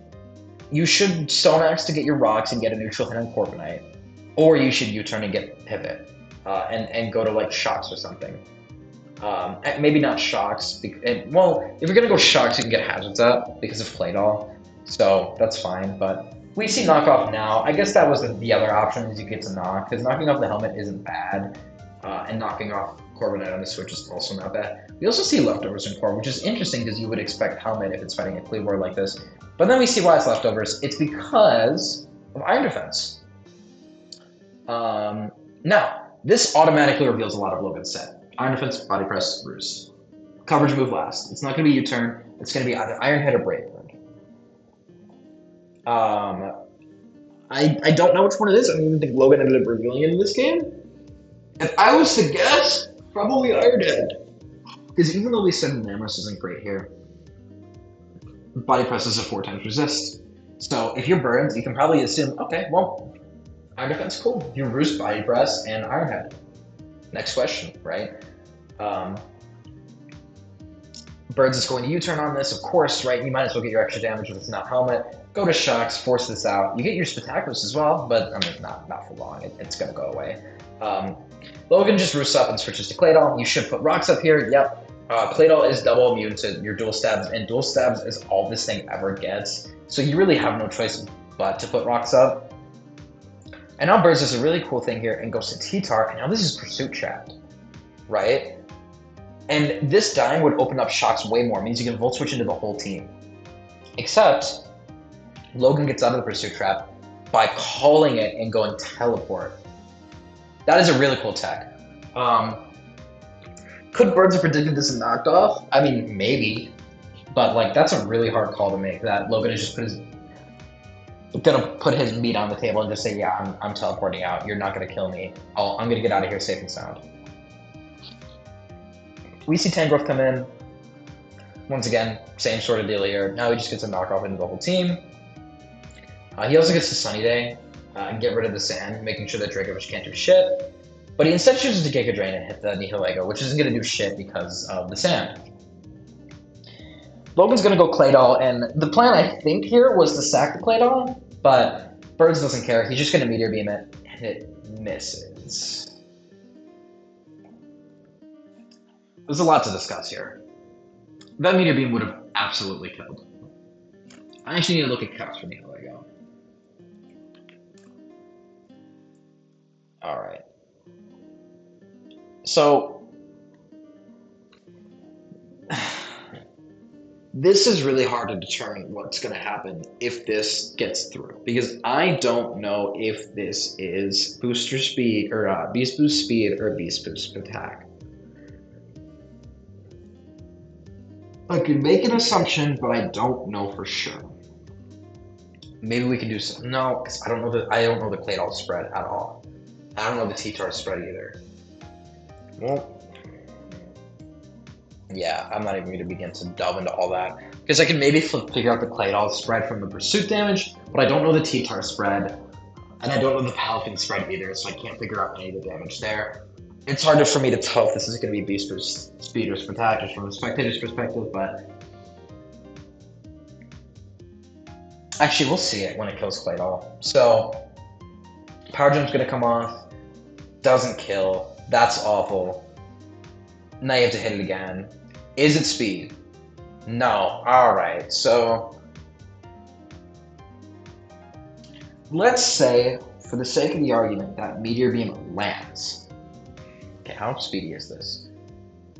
You should Stone Axe to get your rocks and get a neutral hit on Corviknight. Or you should U-turn and get Pivot, and go to like Shocks or something. Maybe not Shocks. Well, if you're going to go Shocks, you can get Hazards up because of Claydol. So that's fine, but we see Knockoff now. I guess that was the other option, is you get to knock, because knocking off the helmet isn't bad. And knocking off Corviknight on the switch is also not bad. We also see Leftovers in Core, which is interesting because you would expect Helmet if it's fighting a Cleavor like this. But then we see why it's Leftovers. It's because of Iron Defense. Now, this automatically reveals a lot of Logan's set. Iron Defense, Body Press, Roost. Coverage move last. It's not going to be U-turn. It's going to be either Iron Head or Brave Bird. I don't know which one it is. I don't even think Logan ended up revealing it in this game. If I was to guess, probably Iron Head. Because even though we said Namorous isn't great here, Body Press is a 4x resist. So if you're Burns, you can probably assume, okay, well, Iron Defense, cool. You Roost, Body Press, and Iron Head. Next question, right? Birds is going to U-turn on this, of course, right? You might as well get your extra damage if it's not Helmet. Go to Shocks, force this out. You get your Spectaculous as well, but I mean, not for long. It's going to go away. Logan just roosts up and switches to Claydol. You should put rocks up here. Yep. Claydol is double immune to your dual stabs, and dual stabs is all this thing ever gets. So you really have no choice but to put rocks up. And now Birds does a really cool thing here and goes to T-Tar, and now this is Pursuit Trapped, right? And this dying would open up Shocks way more. It means you can Volt Switch into the whole team. Except, Logan gets out of the Pursuit Trap by calling it and going Teleport. That is a really cool tech. Could Birds have predicted this and knocked off? I mean, maybe. But, like, that's a really hard call to make, that Logan is just gonna put his meat on the table and just say, yeah, I'm teleporting out. You're not gonna kill me. I'm gonna get out of here safe and sound. We see Tangrowth come in. Once again, same sort of deal here. Now he just gets a knockoff into the whole team. He also gets the Sunny Day and get rid of the sand, making sure that Dracovish can't do shit. But he instead chooses to Giga Drain and hit the Nihilego, which isn't going to do shit because of the sand. Logan's going to go Claydol, and the plan, I think, here was to sack the Claydol, but Birds doesn't care. He's just going to Meteor Beam it, and it misses. There's a lot to discuss here. That Meteor Beam would have absolutely killed. I actually need to look at cuts for me. There we go. All right. So this is really hard to determine what's going to happen if this gets through, because I don't know if this is booster speed or beast boost speed or beast boost attack. I could make an assumption, but I don't know for sure. Maybe we can do some. No, because I don't know the Claydol spread at all. I don't know the T-Tar spread either. Well, yeah, I'm not even going to begin to delve into all that. Because I can maybe figure out the Claydol spread from the pursuit damage, but I don't know the T-Tar spread, and I don't know the Palafin spread either, so I can't figure out any of the damage there. It's harder for me to tell if this is going to be beast boost, speed, or spectacular just from a spectator's perspective, but actually, we'll see it when it kills Claydol. So, Power Gem's going to come off, doesn't kill, that's awful. Now you have to hit it again. Is it speed? No. Alright, so let's say, for the sake of the argument, that Meteor Beam lands. Okay, how speedy is this?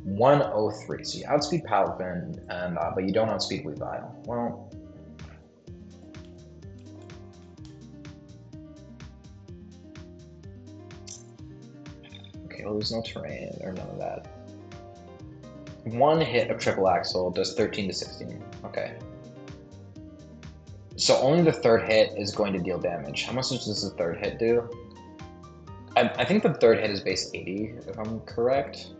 103. So you outspeed Palafin, and but you don't outspeed Weavile. Well, okay, well, there's no terrain or none of that. One hit of triple axle does 13 to 16. Okay. So only the third hit is going to deal damage. How much does the third hit do? I think the third hit is base 80, if I'm correct.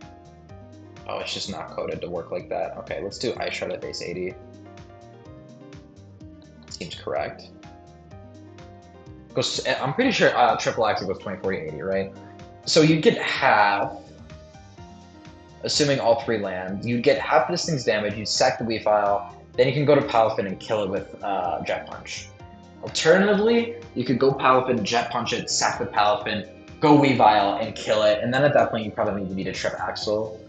Oh, it's just not coded to work like that. Okay, let's do Ice Shard at base 80. Seems correct. I'm pretty sure triple axle goes 20, 40, 80, right? So you get half. Assuming all three land, you'd get half this thing's damage, you'd sack the Weavile, then you can go to Palafin and kill it with Jet Punch. Alternatively, you could go Palafin, Jet Punch it, sack the Palafin, go Weavile, and kill it, and then at that point you probably need a Trip Axle.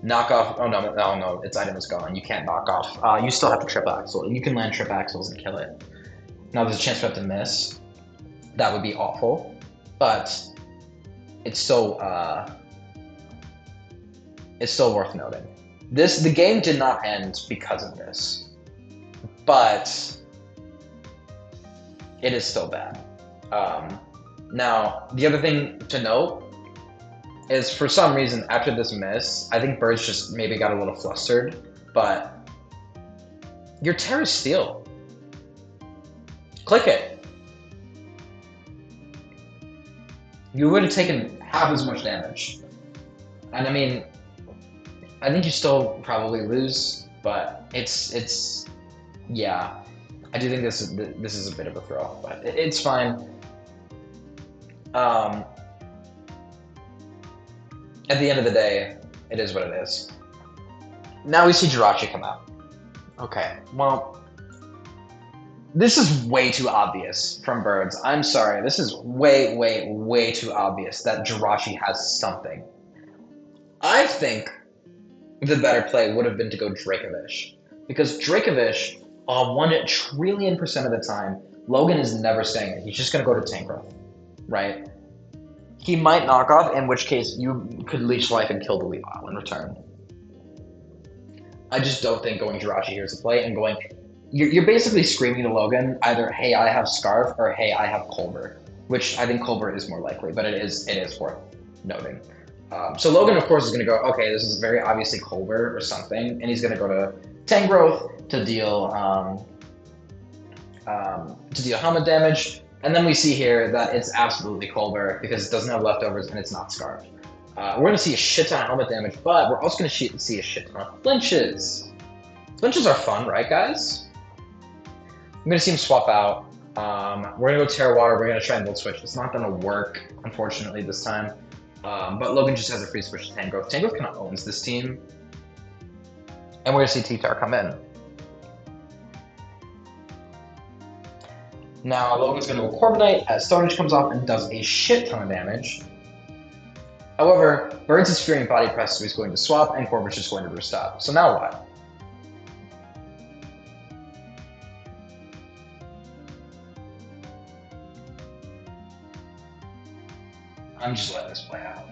Knock off, oh no, its item is gone, you can't knock off. You still have to Trip Axle, and you can land Trip Axles and kill it. Now there's a chance for it to miss. That would be awful, but it's still worth noting. The game did not end because of this, but it is still bad. Now, the other thing to note is, for some reason, after this miss, I think Birds just maybe got a little flustered, but your Terra Steel. Click it. You would have taken half as much damage. And I mean, I think you still probably lose, but it's yeah. I do think this is a bit of a throw, but it's fine. At the end of the day, it is what it is. Now we see Jirachi come out. Okay, well, this is way too obvious from Birds. I'm sorry, this is way, way, way too obvious that Jirachi has something. I think the better play would have been to go Dracovish, because Dracovish, 1 trillion% of the time, Logan is never staying it. He's just going to go to Tank Growth, right? He might knock off, in which case you could Leech Life and kill the Weavile in return. I just don't think going Jirachi here is a play, and going... You're basically screaming to Logan either, hey, I have Scarf, or hey, I have Culver, which I think Culver is more likely, but it is worth noting. So Logan, of course, is going to go, okay, this is very obviously Culver or something, and he's going to go to Tank Growth to deal helmet damage. And then we see here that it's absolutely Culver because it doesn't have leftovers and it's not Scarf. We're going to see a shit ton of helmet damage, but we're also going to see a shit ton of flinches. Flinches are fun, right, guys? I'm going to see him swap out. We're going to go Terra Water. We're going to try and Volt Switch. It's not going to work, unfortunately, this time. But Logan just has a free switch to Tank Growth. Tank Growth kind of owns this team. And we're going to see T-Tar come in. Now, Logan's going to go Corviknight as Stone Edge comes off and does a shit ton of damage. However, Birds is fearing Body Press, so he's going to swap, and Corviknight is going to restop. So now what? I'm just letting this play out.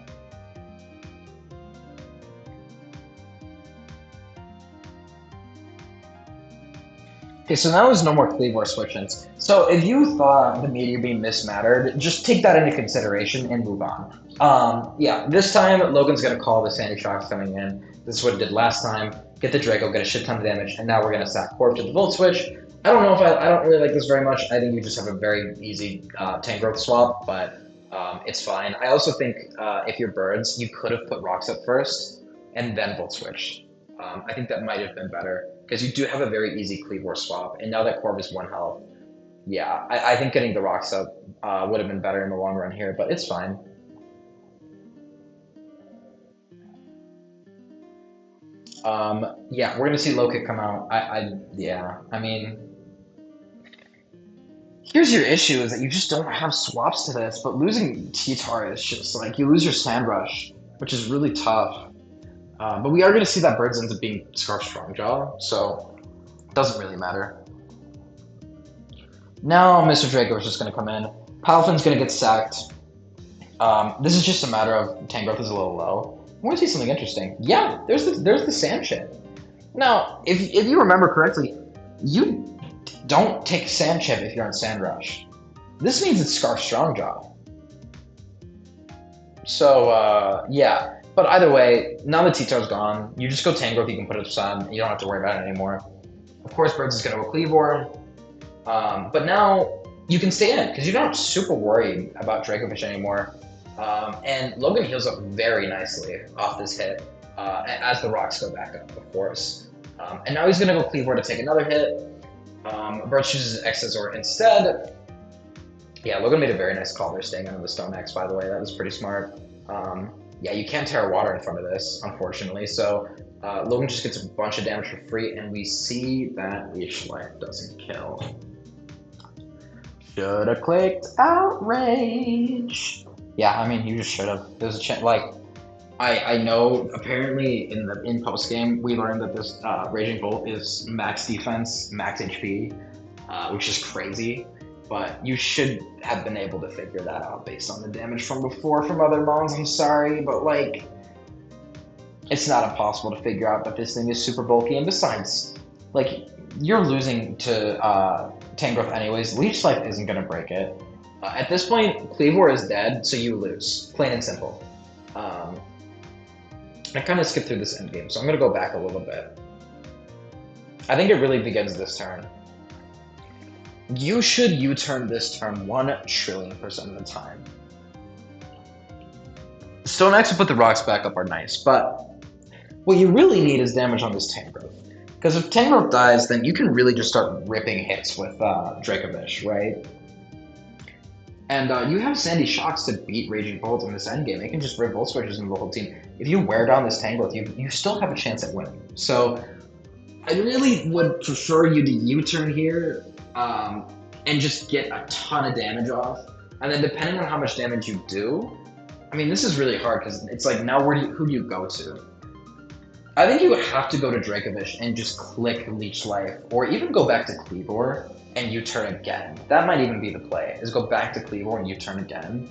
Okay, so now there's no more Cleavor switch-ins. So if you thought the meteor being mismattered, just take that into consideration and move on. Yeah, this time Logan's gonna call the Sandy Shocks coming in. This is what it did last time. Get the Draco, get a shit ton of damage, and now we're gonna sack Corp to the Volt Switch. I don't know if I don't really like this very much. I think you just have a very easy tank growth swap, but it's fine. I also think if you're birds, you could have put rocks up first and then Volt Switch. I think that might have been better because you do have a very easy Cleavor swap, and now that Corv is 1 health, yeah, I think getting the rocks up would have been better in the long run here, but it's fine. Yeah, we're gonna see low kick come out. Yeah, I mean, here's your issue is that you just don't have swaps to this, but losing T-Tar is just like, you lose your Sand Rush, which is really tough. But we are going to see that Birds ends up being Scarf Strongjaw, so it doesn't really matter. Now Mr. Draco is just going to come in. Palfin's going to get sacked. This is just a matter of tank growth is a little low. I want to see something interesting. Yeah, there's the sand chip. Now, if you remember correctly, you don't take sand chip if you're on Sand Rush. This means it's Scarf Strongjaw. So, yeah. But either way, now that T-Tar's gone, you just go tank growth, you can put it aside, you don't have to worry about it anymore. Of course, Birds is going to go Cleavor. But now you can stay in because you're not super worried about Dracovish anymore. And Logan heals up very nicely off this hit as the rocks go back up, of course. And now he's going to go Cleavor to take another hit. Bird chooses Exazor instead. Yeah, Logan made a very nice call there, staying under the Stone X, by the way. That was pretty smart. Yeah, you can't Terra Water in front of this, unfortunately. So Logan just gets a bunch of damage for free, and we see that Leash Life doesn't kill. Shoulda clicked Outrage. Yeah, I mean, you just should have. There's a chance, like, I know apparently in post game we learned that this Raging Bolt is max defense, max HP, which is crazy. But you should have been able to figure that out based on the damage from before from other mons. I'm sorry, but like, it's not impossible to figure out that this thing is super bulky. And besides, like, you're losing to tank growth anyways. Leech Life isn't going to break it. At this point, Cleavor is dead, so you lose. Plain and simple. I kind of skipped through this end game, so I'm going to go back a little bit. I think it really begins this turn. You should U-turn this turn 1,000,000,000% of the time. Stone Axe to put the rocks back up are nice, but what you really need is damage on this tank growth. Because if tank growth dies, then you can really just start ripping hits with Dracovish, right? And you have Sandy Shocks to beat Raging Bolt in this endgame. They can just rip Volt Switches into the whole team. If you wear down this tank growth, you still have a chance at winning. So I really would prefer you to U-turn here and just get a ton of damage off. And then depending on how much damage you do, I mean, this is really hard because it's like, now who do you go to? I think you would have to go to Dracovish and just click Leech Life, or even go back to Cleavor and U-turn again. That might even be the play, is go back to Cleavor and U-turn again.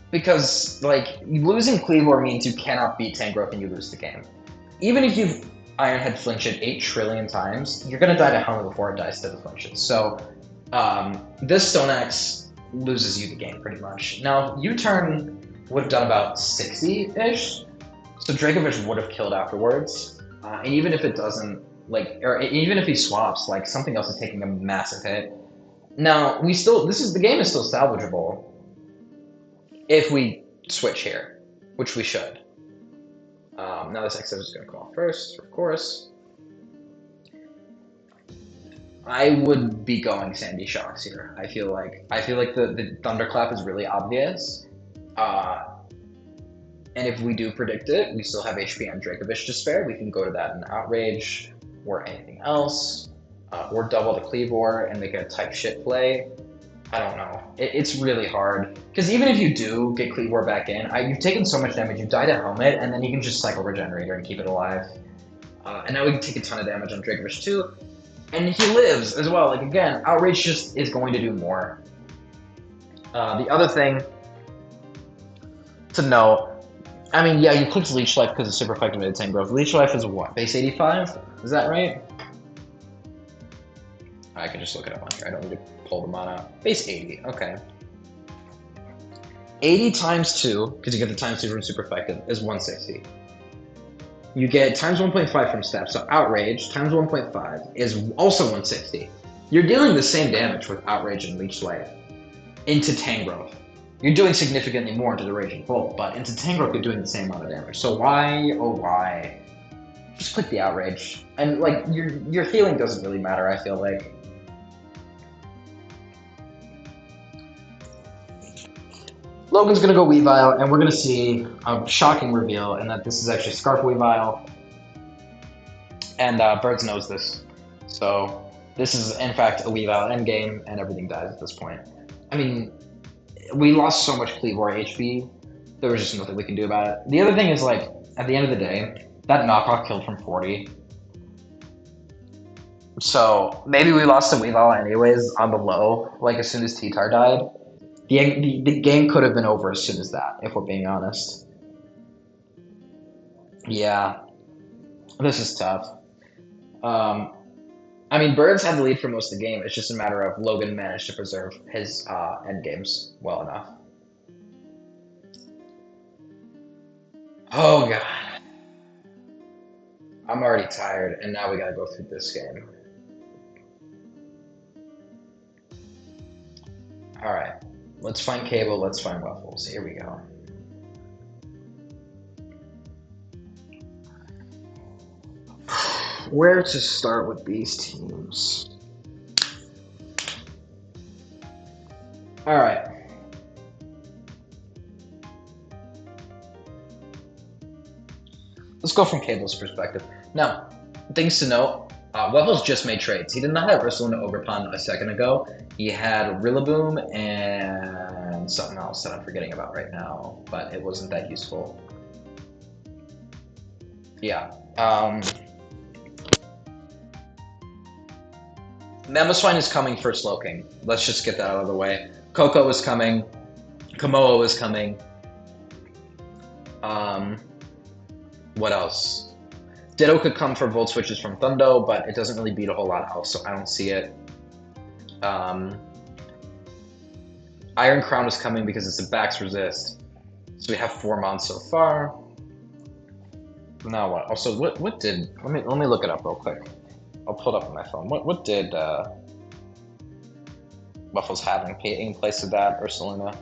Because, like, losing Cleavor means you cannot beat tank growth and you lose the game. Even if you've Ironhead flinch it 8 trillion times, you're going to die to Helmet before it dies to the flinches. So, this Stone Axe loses you the game, pretty much. Now, U-turn would have done about 60-ish, so Dracovish would have killed afterwards. And even if it doesn't, like, or even if he swaps, like, something else is taking a massive hit. Now, the game is still salvageable if we switch here, which we should. Now this XF is going to come off first, of course. I would be going Sandy Shocks here. I feel like the Thunderclap is really obvious. And if we do predict it, we still have HP on Dracovish to spare. We can go to that in Outrage or anything else. Or double the Cleavor and make a type shit play. I don't know. It's really hard. Because even if you do get Cleavor back in, you've taken so much damage, you die to Helmet, and then you can just cycle Regenerator and keep it alive. And now we can take a ton of damage on Dracovish too. And he lives as well. Like, again, Outrage just is going to do more. The other thing to note, I mean, yeah, you clicked Leech Life because it's super effective at Tank Growth. Leech Life is what, base 85? Is that right? I can just look it up on here. I don't need to pull the mana. Base 80, okay. 80 times 2, because you get the times 2 from super effective, is 160. You get times 1.5 from step, so Outrage times 1.5 is also 160. You're dealing the same damage with Outrage and Leech Life into Tangrowth. You're doing significantly more into the Raging Bolt, but into Tangrowth you're doing the same amount of damage. So why, oh why, just click the Outrage. And like, your healing doesn't really matter, I feel like. Logan's gonna go Weavile, and we're gonna see a shocking reveal, and that this is actually Scarf Weavile. And Birds knows this. So this is, in fact, a Weavile endgame, and everything dies at this point. I mean, we lost so much Cleavor HP, there was just nothing we can do about it. The other thing is, like, at the end of the day, that knockoff killed from 40. So maybe we lost to Weavile anyways on the low, like as soon as T-Tar died. The game could have been over as soon as that, if we're being honest. Yeah, this is tough. I mean, Birds had the lead for most of the game. It's just a matter of Logan managed to preserve his end games well enough. Oh, God. I'm already tired, and now we gotta go through this game. Alright. Let's find Cable, let's find Waffles. Here we go. Where to start with these teams? Alright. Let's go from Cable's perspective. Now, things to note, Waffles just made trades. He did not have Ursulina Overpun a second ago. He had Rillaboom and something else that I'm forgetting about right now, but it wasn't that useful. Yeah. Mamoswine is coming for Slowking. Let's just get that out of the way. Coco is coming. Kamoa is coming. What else? Ditto could come for Volt Switches from Thundo, but it doesn't really beat a whole lot else, so I don't see it. Iron Crown is coming because it's a Bax Resist. So we have 4 mons so far. Now what? Also, what did... Let me look it up real quick. I'll pull it up on my phone. What did Waffles have in place of that, Ursulina?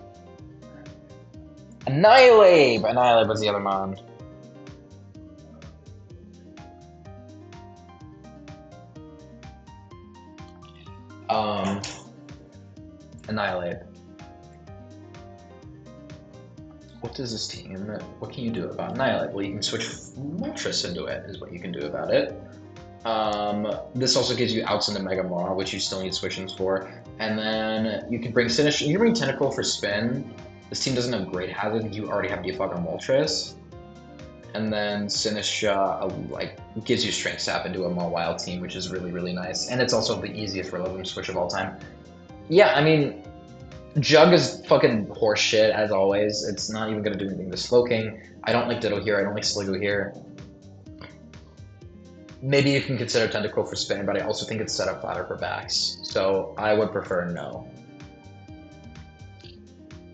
Annihilate! Annihilate was the other mon. Annihilate. What does this team... What can you do about Annihilate? Well, you can switch Moltres into it, is what you can do about it. This also gives you outs into Mega Maw, which you still need switch-ins for. And then you can bring Sinistcha. You can bring Tentacle for spin. This team doesn't have Great Hazard. You already have Defog on Moltres. And then Sinistcha, like, gives you Strength Sap into a Mawile team, which is really, really nice. And it's also the easiest Rillaboom switch of all time. Yeah, I mean, Jug is fucking horseshit, as always. It's not even going to do anything to Slowking. I don't like Ditto here. I don't like Sliggoo here. Maybe you can consider Tentacle for spin, but I also think it's set up flatter for backs. So I would prefer no.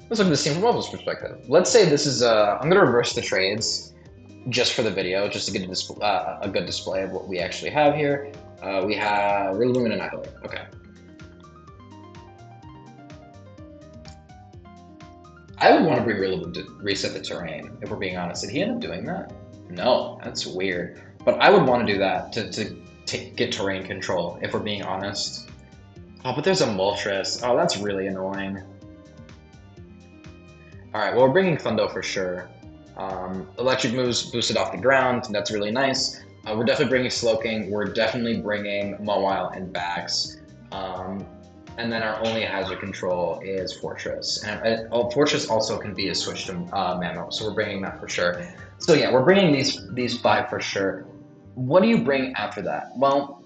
Let's look at this team from Waffles' perspective. Let's say this is I'm going to reverse the trades just for the video, just to get a good display of what we actually have here. We have Rillaboom and Annihilate. Okay. I would want to bring Rillaboom to reset the terrain, if we're being honest. Did he end up doing that? No, that's weird. But I would want to do that to get terrain control, if we're being honest. Oh, but there's a Moltres. Oh, that's really annoying. Alright, well, we're bringing Thundo for sure. Electric moves boosted off the ground. That's really nice. We're definitely bringing Slowking. We're definitely bringing Mawile and Bax. And then our only hazard control is Fortress. And Fortress also can be a switch to Mamo, so we're bringing that for sure. So yeah, we're bringing these 5 for sure. What do you bring after that? Well,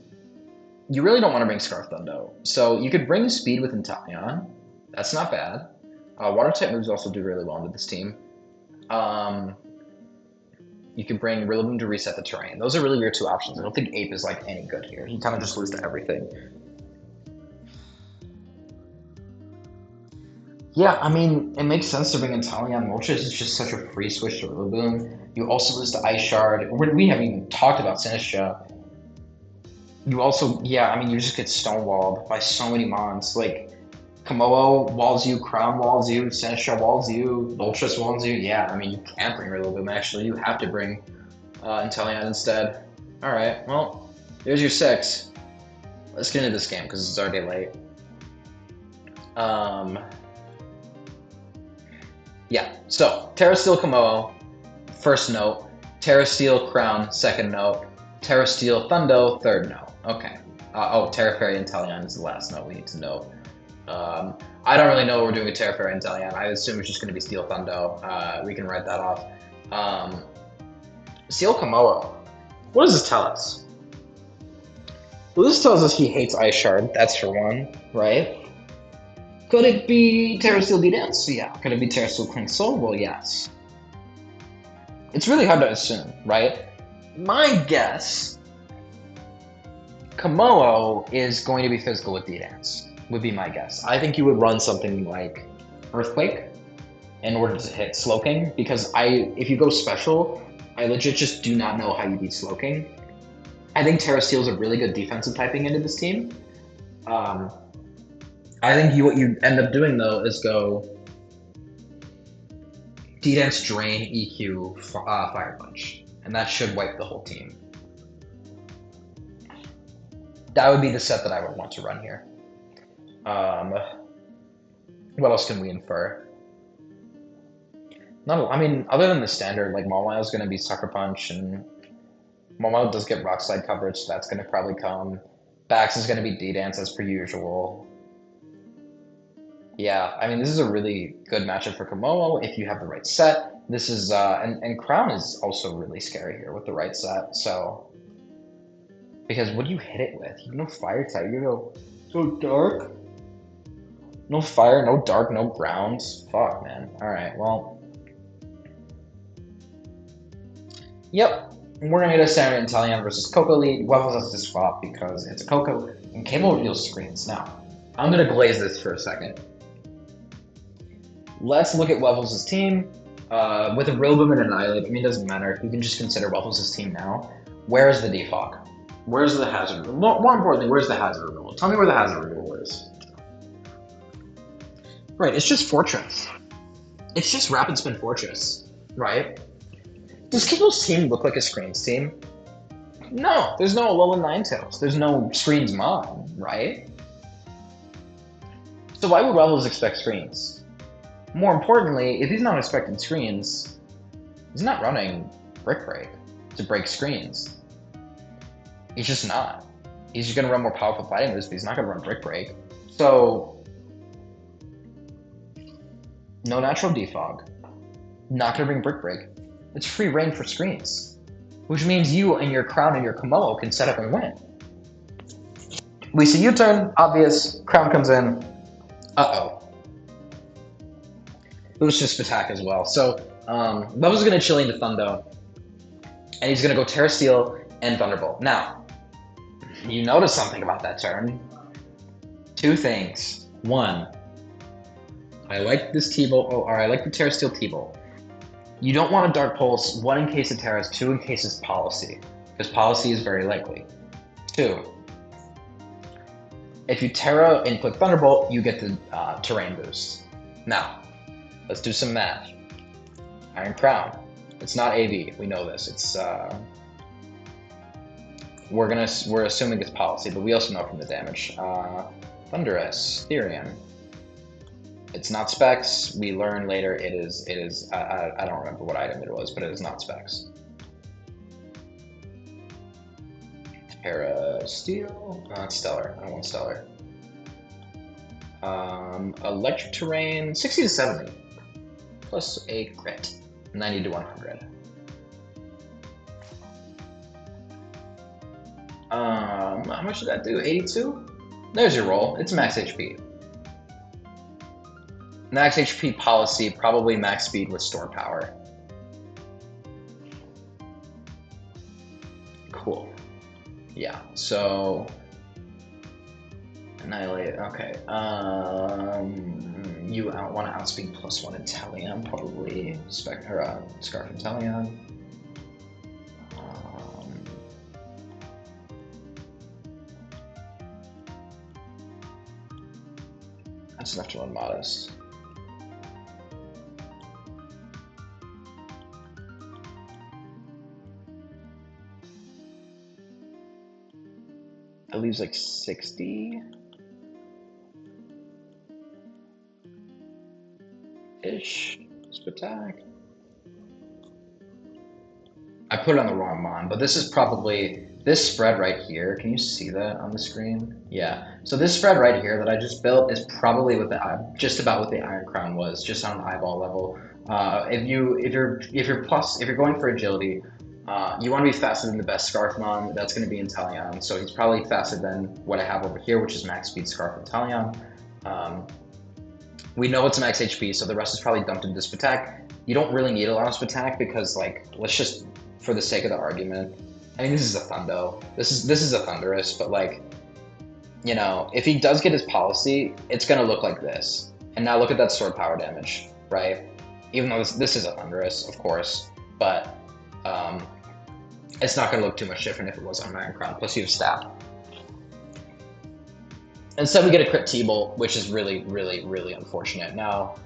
you really don't want to bring Scarf Thundo. So you could bring Speed with Inteleon. That's not bad. Water type moves also do really well into this team. You can bring Rillaboom to reset the terrain. Those are really your two options. I don't think Ape is like any good here. He kind of just loses to everything. Yeah, I mean, it makes sense to bring in Talion. Moltres is just such a free switch to Rillaboom. You also lose to Ice Shard. We haven't even talked about Sinistra. You also, yeah, I mean, you just get stonewalled by so many mons. Like, Komodo walls you, Crown walls you, Sinistra walls you, Moltres walls you. Yeah, I mean, you can't bring Rillaboom, actually. You have to bring Inteleon instead. Alright, well, there's your 6. Let's get into this game, because it's already late. Yeah, so Terra Steel Komodo, first note. Terra Steel Crown, second note. Terra Steel Thundo, third note. Okay. Terra Fairy Inteleon is the last note we need to know. I don't really know what we're doing with Terra Fairy Inteleon. I assume it's just going to be Steel Thundo. We can write that off. Steel Komodo. What does this tell us? Well, this tells us he hates Ice Shard. That's for one, right? Could it be Terra Steel D-Dance? Yeah. Could it be Terra Steel Clean Soul? Well, yes. It's really hard to assume, right? My guess, Komodo is going to be physical with D-Dance, would be my guess. I think you would run something like Earthquake in order to hit Slowking, because if you go special, I legit just do not know how you beat Slowking. I think Terra Steel is a really good defensive typing into this team. I think what you end up doing, though, is go D-Dance, Drain, EQ, Fire Punch. And that should wipe the whole team. That would be the set that I would want to run here. What else can we infer? I mean, other than the standard, like Mawile is going to be Sucker Punch, and Mawile does get Rock Slide coverage, so that's going to probably come. Bax is going to be D-Dance as per usual. Yeah, I mean, this is a really good matchup for Komodo if you have the right set. This is, and Crown is also really scary here with the right set, so. Because what do you hit it with? You have no fire type, you go, so dark? No fire, no dark, no ground. Fuck, man. Alright, well. Yep. We're gonna get a Saturn Inteleon versus Coco lead. Wevels has to swap because it's a Coco, and Cable reveals screens. Now, I'm gonna glaze this for a second. Let's look at Wevels' team. With a Rillaboom and an Annihilate, I mean, it doesn't matter. You can just consider Wevels' team now. Where is the defog? Where's the hazard? More importantly, where's the hazard removal? Tell me where the hazard removal is. Right, it's just Fortress. It's just Rapid Spin Fortress, right? Does Cable's team look like a Screens team? No, there's no Alolan Ninetales. There's no Screens Mon, right? So why would Wevels expect Screens? More importantly, if he's not expecting Screens, he's not running Brick Break to break Screens. He's just not. He's just going to run more powerful fighting moves, but he's not going to run Brick Break. So, no natural defog. Not going to bring Brick Break. It's free reign for Screens. Which means you and your Crown and your Komodo can set up and win. We see U-turn, obvious. Crown comes in. Uh-oh. It was just attack as well. So, Bubba's going to chill into Thundo. And he's going to go Terra Steel and Thunderbolt. Now, you notice something about that turn. Two things. One, I like this T-Bolt, or I like the Terra Steel T-Bolt. You don't want a Dark Pulse, one in case of Terras, two in case it's Policy, because Policy is very likely. Two, if you Terra and click Thunderbolt, you get the terrain boost. Now, let's do some math. Iron Crown. It's not AV, we know this. It's we're assuming it's Policy, but we also know from the damage. Thunderous, Therian. It's not Specs. We learn later it is. I don't remember what item it was, but it is not Specs. Terra Steel. It's Stellar. I don't want Stellar. Electric Terrain, 60 to 70, plus a crit, 90 to 100. How much did that do? 82? There's your roll. It's max HP. Max HP policy, probably max speed with store power. Cool. Yeah, so annihilate. Okay. You want to outspeed +1 Inteleon, probably Scarf Inteleon. That's enough to run Modest. That leaves like 60-ish. Attack. I put it on the wrong mon, but this is probably this spread right here. Can you see that on the screen? Yeah. So this spread right here that I just built is probably what just about what the Iron Crown was, just on an eyeball level. If you're going for agility, you want to be faster than the best Scarfmon. That's going to be Inteleon. So he's probably faster than what I have over here, which is max speed Scarf Inteleon. We know it's max HP, so the rest is probably dumped into Spatak. You don't really need a lot of Spatak because, like, let's just, for the sake of the argument, I mean, this is a Thundo. This is a Thundurus, but, like, you know, if he does get his policy, it's going to look like this. And now look at that sword power damage, right? Even though this is a Thundurus, of course, but it's not going to look too much different if it was on Iron Crown. Plus, you have Stab. Instead, we get a crit T-Bolt, which is really, really, really unfortunate. Now,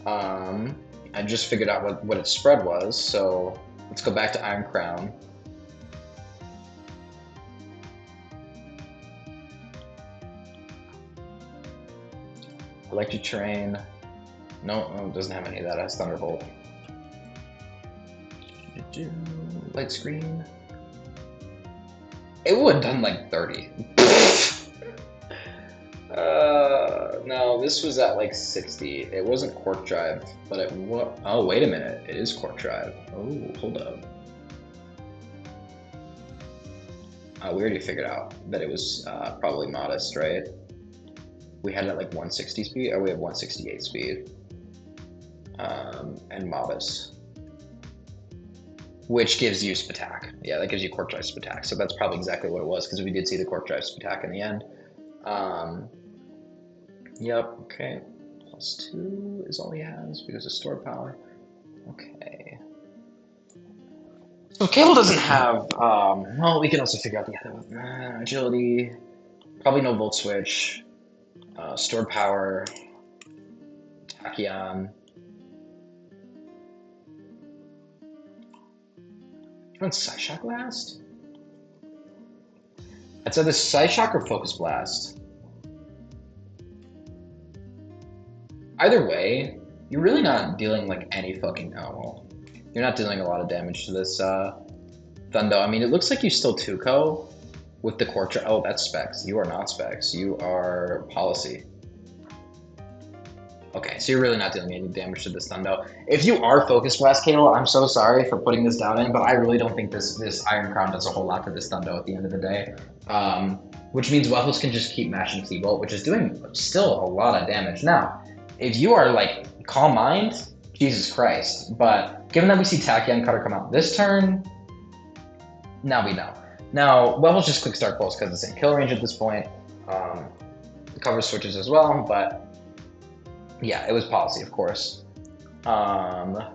I just figured out what its spread was, so let's go back to Iron Crown. Electric Terrain. No, it doesn't have any of that. It has Thunderbolt. Light Screen. It would have done like 30. No, this was at like 60. It wasn't Quark Drive, but it was. Oh, wait a minute. It is Quark Drive. Oh, hold up. We already figured out that it was probably Modest, right? We had it at like 160 speed, or we have 168 speed. And Modest. Which gives you Spatak. Yeah, that gives you Quark Drive Spatak. So that's probably exactly what it was, because we did see the Quark Drive Spatak in the end. Yep, okay. +2 is all he has because of store power. Okay. So Cable doesn't have, well, we can also figure out the other one. Agility, probably no Volt Switch, stored power, Tachyon. Run Psyshock last? I'd say the Psyshock or Focus Blast. Either way, you're really not dealing like any fucking you're not dealing a lot of damage to this Thundo. I mean, it looks like you still 2-ko with the Quark. Oh, that's Specs. You are not Specs. You are Policy. Okay, so you're really not dealing any damage to this Thundo. If you are Focus Blast Cable, I'm so sorry for putting this down in, but I really don't think this Iron Crown does a whole lot to this Thundo at the end of the day. Which means Waffles can just keep mashing T-Bolt, which is doing still a lot of damage. Now, if you are like Calm Mind, Jesus Christ. But given that we see Tachyon Cutter come out this turn, now we know. Now, Waffles just clicks Dark Pulse because it's in kill range at this point. The cover switches as well, but yeah, it was Policy, of course. And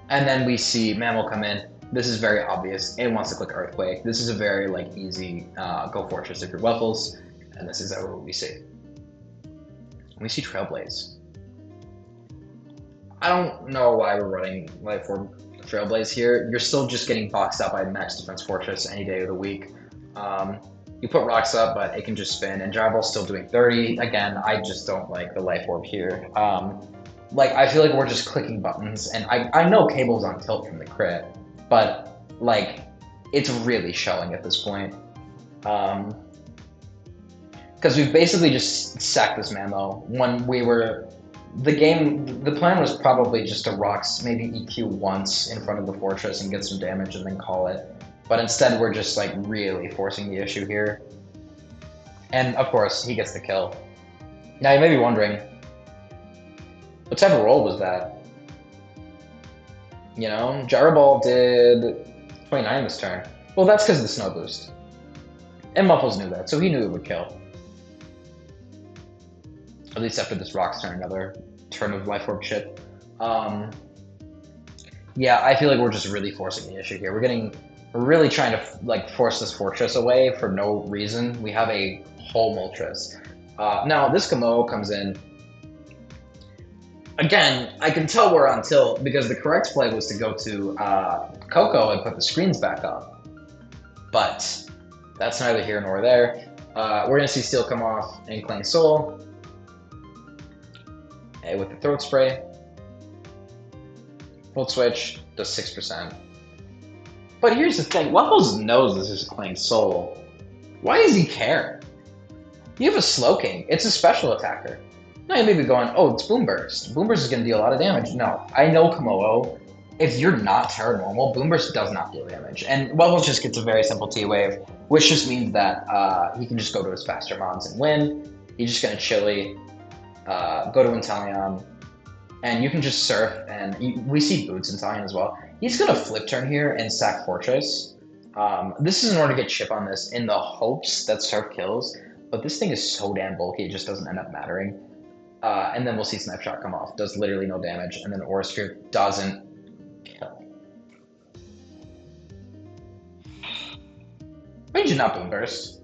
then we see Mammal come in. This is very obvious. It wants to click Earthquake. This is a very like easy go Fortress if you're Waffles, and this is what we see. We see Trailblaze. I don't know why we're running Life Orb Trailblaze here. You're still just getting boxed out by Max Defense Fortress any day of the week. You put rocks up, but it can just spin, and Gyro Ball's still doing 30. Again, I just don't like the Life Orb here. Like, I feel like we're just clicking buttons, and I know Cable's on tilt from the crit, but, like, it's really showing at this point. Because we've basically just sacked this Mammo when we were... The plan was probably just to rocks, maybe EQ once in front of the Fortress and get some damage and then call it. But instead, we're just, like, really forcing the issue here. And, of course, he gets the kill. Now, you may be wondering, What type of roll was that? You know, Gyro Ball did 29 this turn. Well, that's because of the Snow Boost. And Muffles knew that, so he knew it would kill. At least after this Rock's turn, another turn of Life Orb shit. Yeah, I feel like we're just really forcing the issue here. We're really trying to like force this Fortress away for no reason. We have a whole Moltres. Now this Kamo comes in. Again, I can tell we're on tilt because the correct play was to go to Coco and put the screens back up. But that's neither here nor there. We're going to see Steel come off and Clang Soul. With the Throat Spray. Volt Switch does 6%. But here's the thing. Waffles knows this is Clang Soul. Why does he care? You have a Slowking. It's a special attacker. Now you may be going, oh, it's Boom Burst. Boom Burst is going to deal a lot of damage. No, I know Komodo. If you're not Terra Normal, Boom Burst does not deal damage. And Waffles just gets a very simple T-Wave, which just means that he can just go to his faster mons and win. He's just going to Chili, go to Inteleon, and you can just Surf, and we see Boots Inteleon as well. He's going to Flip Turn here and sack Fortress. This is in order to get Chip on this in the hopes that Surf kills, but this thing is so damn bulky, it just doesn't end up mattering. And then we'll see Snipe Shot come off. Does literally no damage, and then Aura Sphere doesn't kill. Why did you not Boom Burst?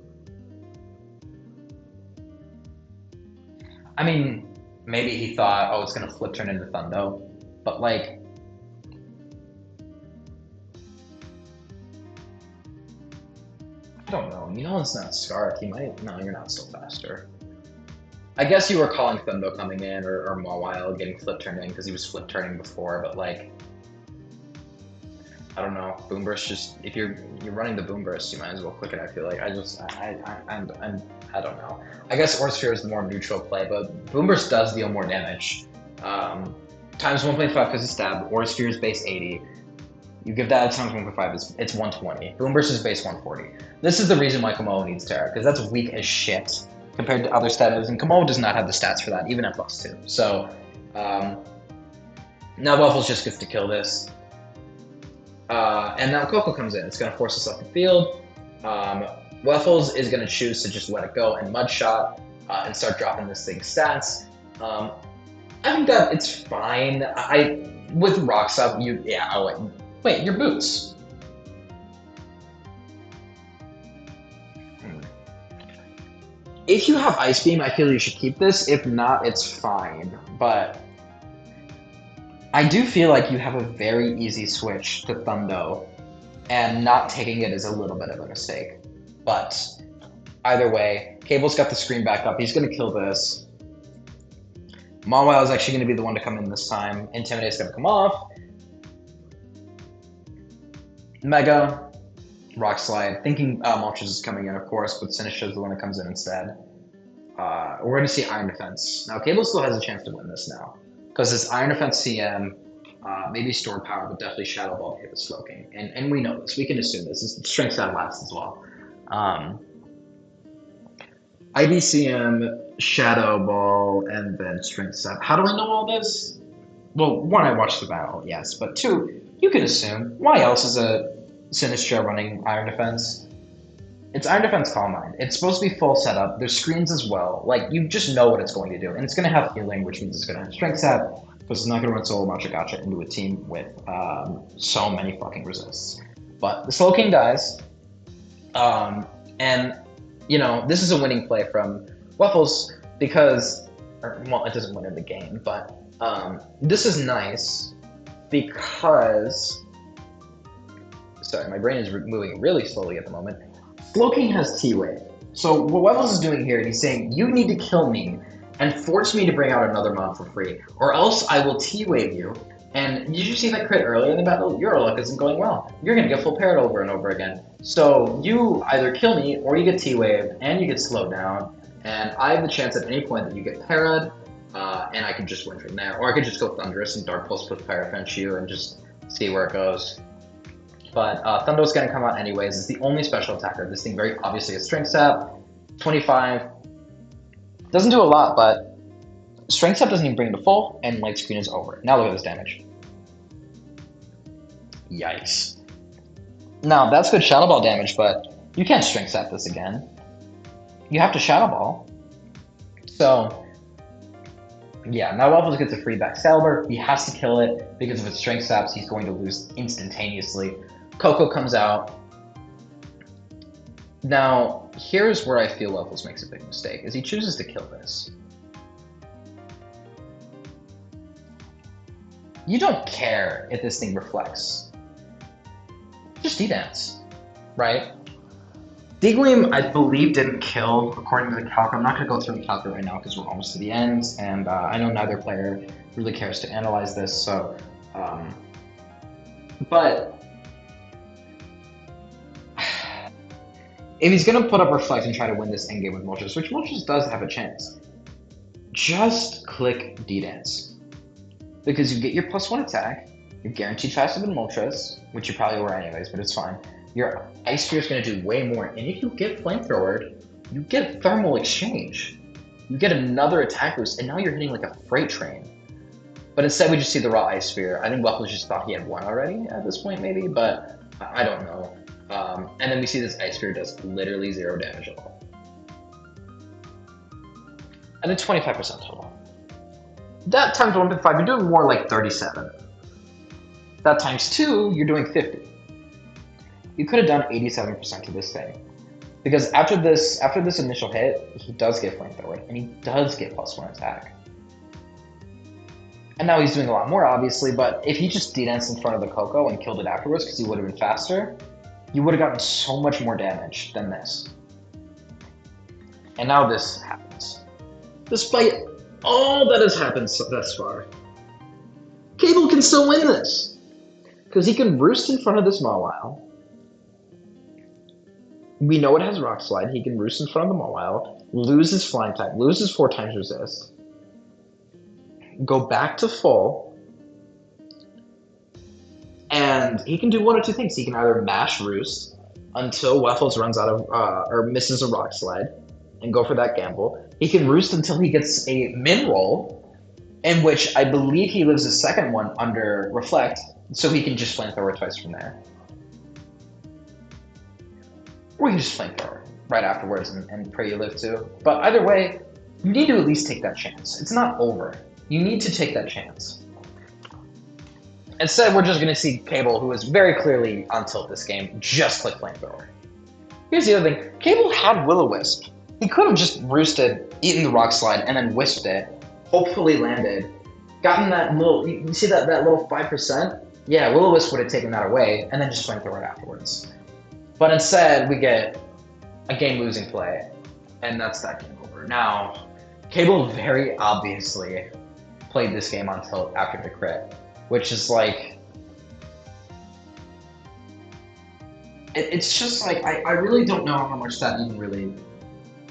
I mean, maybe he thought, oh, it's going to Flip Turn into Thundo, but like... I don't know. You know it's not Scarf. He might... No, you're not still faster. I guess you were calling Thundo coming in, or Mawile getting Flip Turned in, because he was Flip Turning before, but like... I don't know. Boom Burst just... If you're running the Boom Burst, you might as well click it, I feel like. I don't know. I guess Aura Sphere is the more neutral play, but Boom Burst does deal more damage. Times 1.5 because it's stab. Aura Sphere is base 80. You give that times 1.5, it's 120. Boom Burst is base 140. This is the reason why Komodo needs Terra, because that's weak as shit compared to other stat moves, and Komodo does not have the stats for that, even at +2. So, now Waffles just gets to kill this. And now Coco comes in. It's going to force us off the field. Waffles is going to choose to just let it go and Mud Shot and start dropping this thing's stats. I think that it's fine. With Rocks up, wait, your Boots. If you have Ice Beam, I feel you should keep this. If not, it's fine. But I do feel like you have a very easy switch to Thundo, and not taking it is a little bit of a mistake. But either way, Cable's got the screen back up. He's going to kill this. Mawile is actually going to be the one to come in this time. Intimidate's going to come off. Mega. Rock Slide. Thinking Moltres is coming in, of course, but Sinistra is the one that comes in instead. We're going to see Iron Defense. Now, Cable still has a chance to win this now, because it's Iron Defense CM, maybe Stored Power, but definitely Shadow Ball to hit the Slowking. And we know this. We can assume this. It's Strength Stat last as well. IBCM, Shadow Ball, and then Strength Stat. How do I know all this? Well, one, I watched the battle, yes, but two, you can assume. Why else is a Sinistra running Iron Defense? It's Iron Defense Calm Mind. It's supposed to be full setup. There's screens as well. Like, you just know what it's going to do. And it's going to have healing, which means it's going to have Strength Stat, because it's not going to run solo Macha Gotcha into a team with so many fucking resists. But the Slowking dies. And, you know, this is a winning play from Waffles because, well, it doesn't win in the game, but this is nice because, sorry, my brain is moving really slowly at the moment. Slowking has T-Wave. So what Waffles is doing here, he's saying, you need to kill me and force me to bring out another mod for free, or else I will T-Wave you. And did you see that crit earlier in the battle? Your luck isn't going well. You're going to get full parried over and over again. So you either kill me, or you get T-Wave, and you get slowed down, and I have the chance at any point that you get parried, and I can just win from there. Or I could just go Thunderous and Dark Pulse with Parafench you and just see where it goes. But Thundo's going to come out anyways. It's the only special attacker. This thing very obviously is Strength Stat, 25. Doesn't do a lot, but Strength Up doesn't even bring it to full, and Light Screen is over. Now look at this damage. Yikes. Now, that's good Shadow Ball damage, but you can't Strength Sap this again. You have to Shadow Ball. So, yeah, now Waffles gets a free back Excalibur. He has to kill it, because if it Strength Saps, he's going to lose instantaneously. Coco comes out. Now, here's where I feel Waffles makes a big mistake, is he chooses to kill this. You don't care if this thing reflects. Just D-Dance, right? D-Gleam, I believe, didn't kill, according to the calc. I'm not going to go through the calc right now because we're almost to the end, and I know neither player really cares to analyze this, so... but... if he's going to put up Reflect and try to win this endgame with Moltres, which Moltres does have a chance, just click D-Dance. Because you get your +1 attack, you're guaranteed faster than Moltres, which you probably were anyways, but it's fine. Your Ice Sphere is going to do way more, and if you get Flamethrower, you get Thermal Exchange. You get another attack boost, and now you're hitting like a freight train. But instead we just see the raw Ice Sphere. I think Waffles just thought he had one already at this point maybe, but I don't know. And then we see this Ice Sphere does literally 0 damage at all. And then 25% total. That times 1.5, you're doing more like 37. That times 2, you're doing 50. You could have done 87% to this thing. Because after this initial hit, he does get Flamethrower, and he does get +1 attack. And now he's doing a lot more, obviously, but if he just D-Danced in front of the Coco and killed it afterwards, because he would have been faster, you would have gotten so much more damage than this. And now this happens. Despite all that has happened thus far, Cable can still win this. Because he can Roost in front of this Mawile. We know it has Rock Slide. He can Roost in front of the Mawile, lose his Flying type, lose his 4 times resist, go back to full, and he can do one of two things. He can either mash Roost until Waffles runs out of, or misses a Rock Slide, and go for that gamble. He can Roost until he gets a Min Roll, in which I believe he lives a second one under Reflect, so he can just Flamethrower twice from there. Or you can just Flamethrower right afterwards and pray you live too. But either way, you need to at least take that chance. It's not over. You need to take that chance. Instead, we're just going to see Cable, who is very clearly on tilt this game, just click Flamethrower. Here's the other thing. Cable had Will-O-Wisp. He could have just roosted, eaten the Rock Slide, and then wisped it, hopefully landed, gotten that little, you see that little 5%? Yeah, Will-O-Wisp would have taken that away, and then just Flamethrower it afterwards. But instead, we get a game-losing play, and that's that game over. Now, Cable very obviously played this game on tilt after the crit, which is like... It's just like, I really don't know how much that even really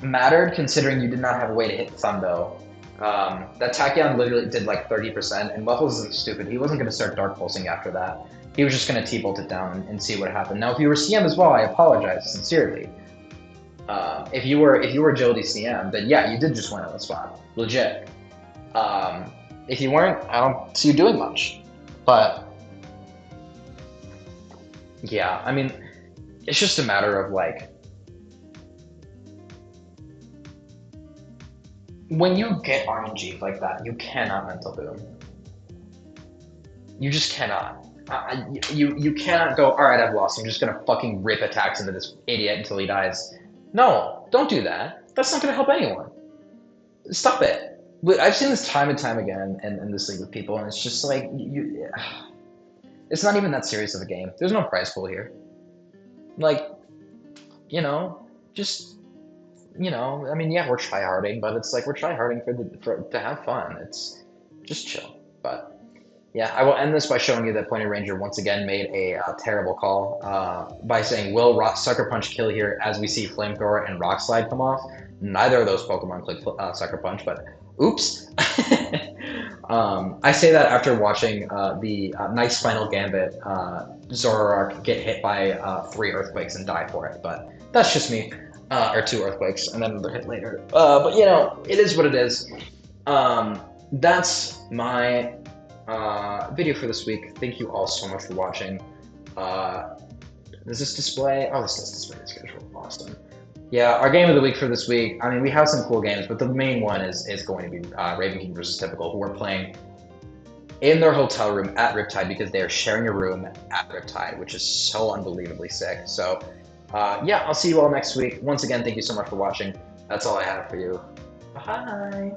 mattered, considering you did not have a way to hit Thundo. That Tachyon literally did like 30%, and Waffles isn't stupid. He wasn't going to start Dark Pulsing after that. He was just going to T-Bolt it down and see what happened. Now, if you were CM as well, I apologize sincerely. If you were Agility CM, then yeah, you did just win on the spot, legit. If you weren't, I don't see you doing much. But yeah, I mean, it's just a matter of like, when you get RNG like that, you cannot Mental Boom. You just cannot. You cannot go, alright, I've lost, I'm just gonna fucking rip attacks into this idiot until he dies. No, don't do that. That's not gonna help anyone. Stop it. I've seen this time and time again in this league with people, and it's just like, it's not even that serious of a game. There's no prize pool here. Like, you know, just, you know, I mean, yeah, we're tryharding, but it's like, we're tryharding to have fun. It's just chill, but... yeah, I will end this by showing you that Pointed Ranger once again made a terrible call by saying, will Sucker Punch kill here as we see Flamethrower and Rock Slide come off? Neither of those Pokemon click Sucker Punch, but oops. I say that after watching the nice Final Gambit Zoroark get hit by 3 Earthquakes and die for it, but that's just me. Or 2 Earthquakes, and then another hit later. But, you know, it is what it is. that's my video for this week. Thank you all so much for watching. Does this display? Oh, this does display the schedule. Awesome. Yeah, our game of the week for this week. I mean, we have some cool games, but the main one is going to be Raven King versus Typical, who are playing in their hotel room at Riptide because they are sharing a room at Riptide, which is so unbelievably sick. So, yeah, I'll see you all next week. Once again, thank you so much for watching. That's all I have for you. Bye.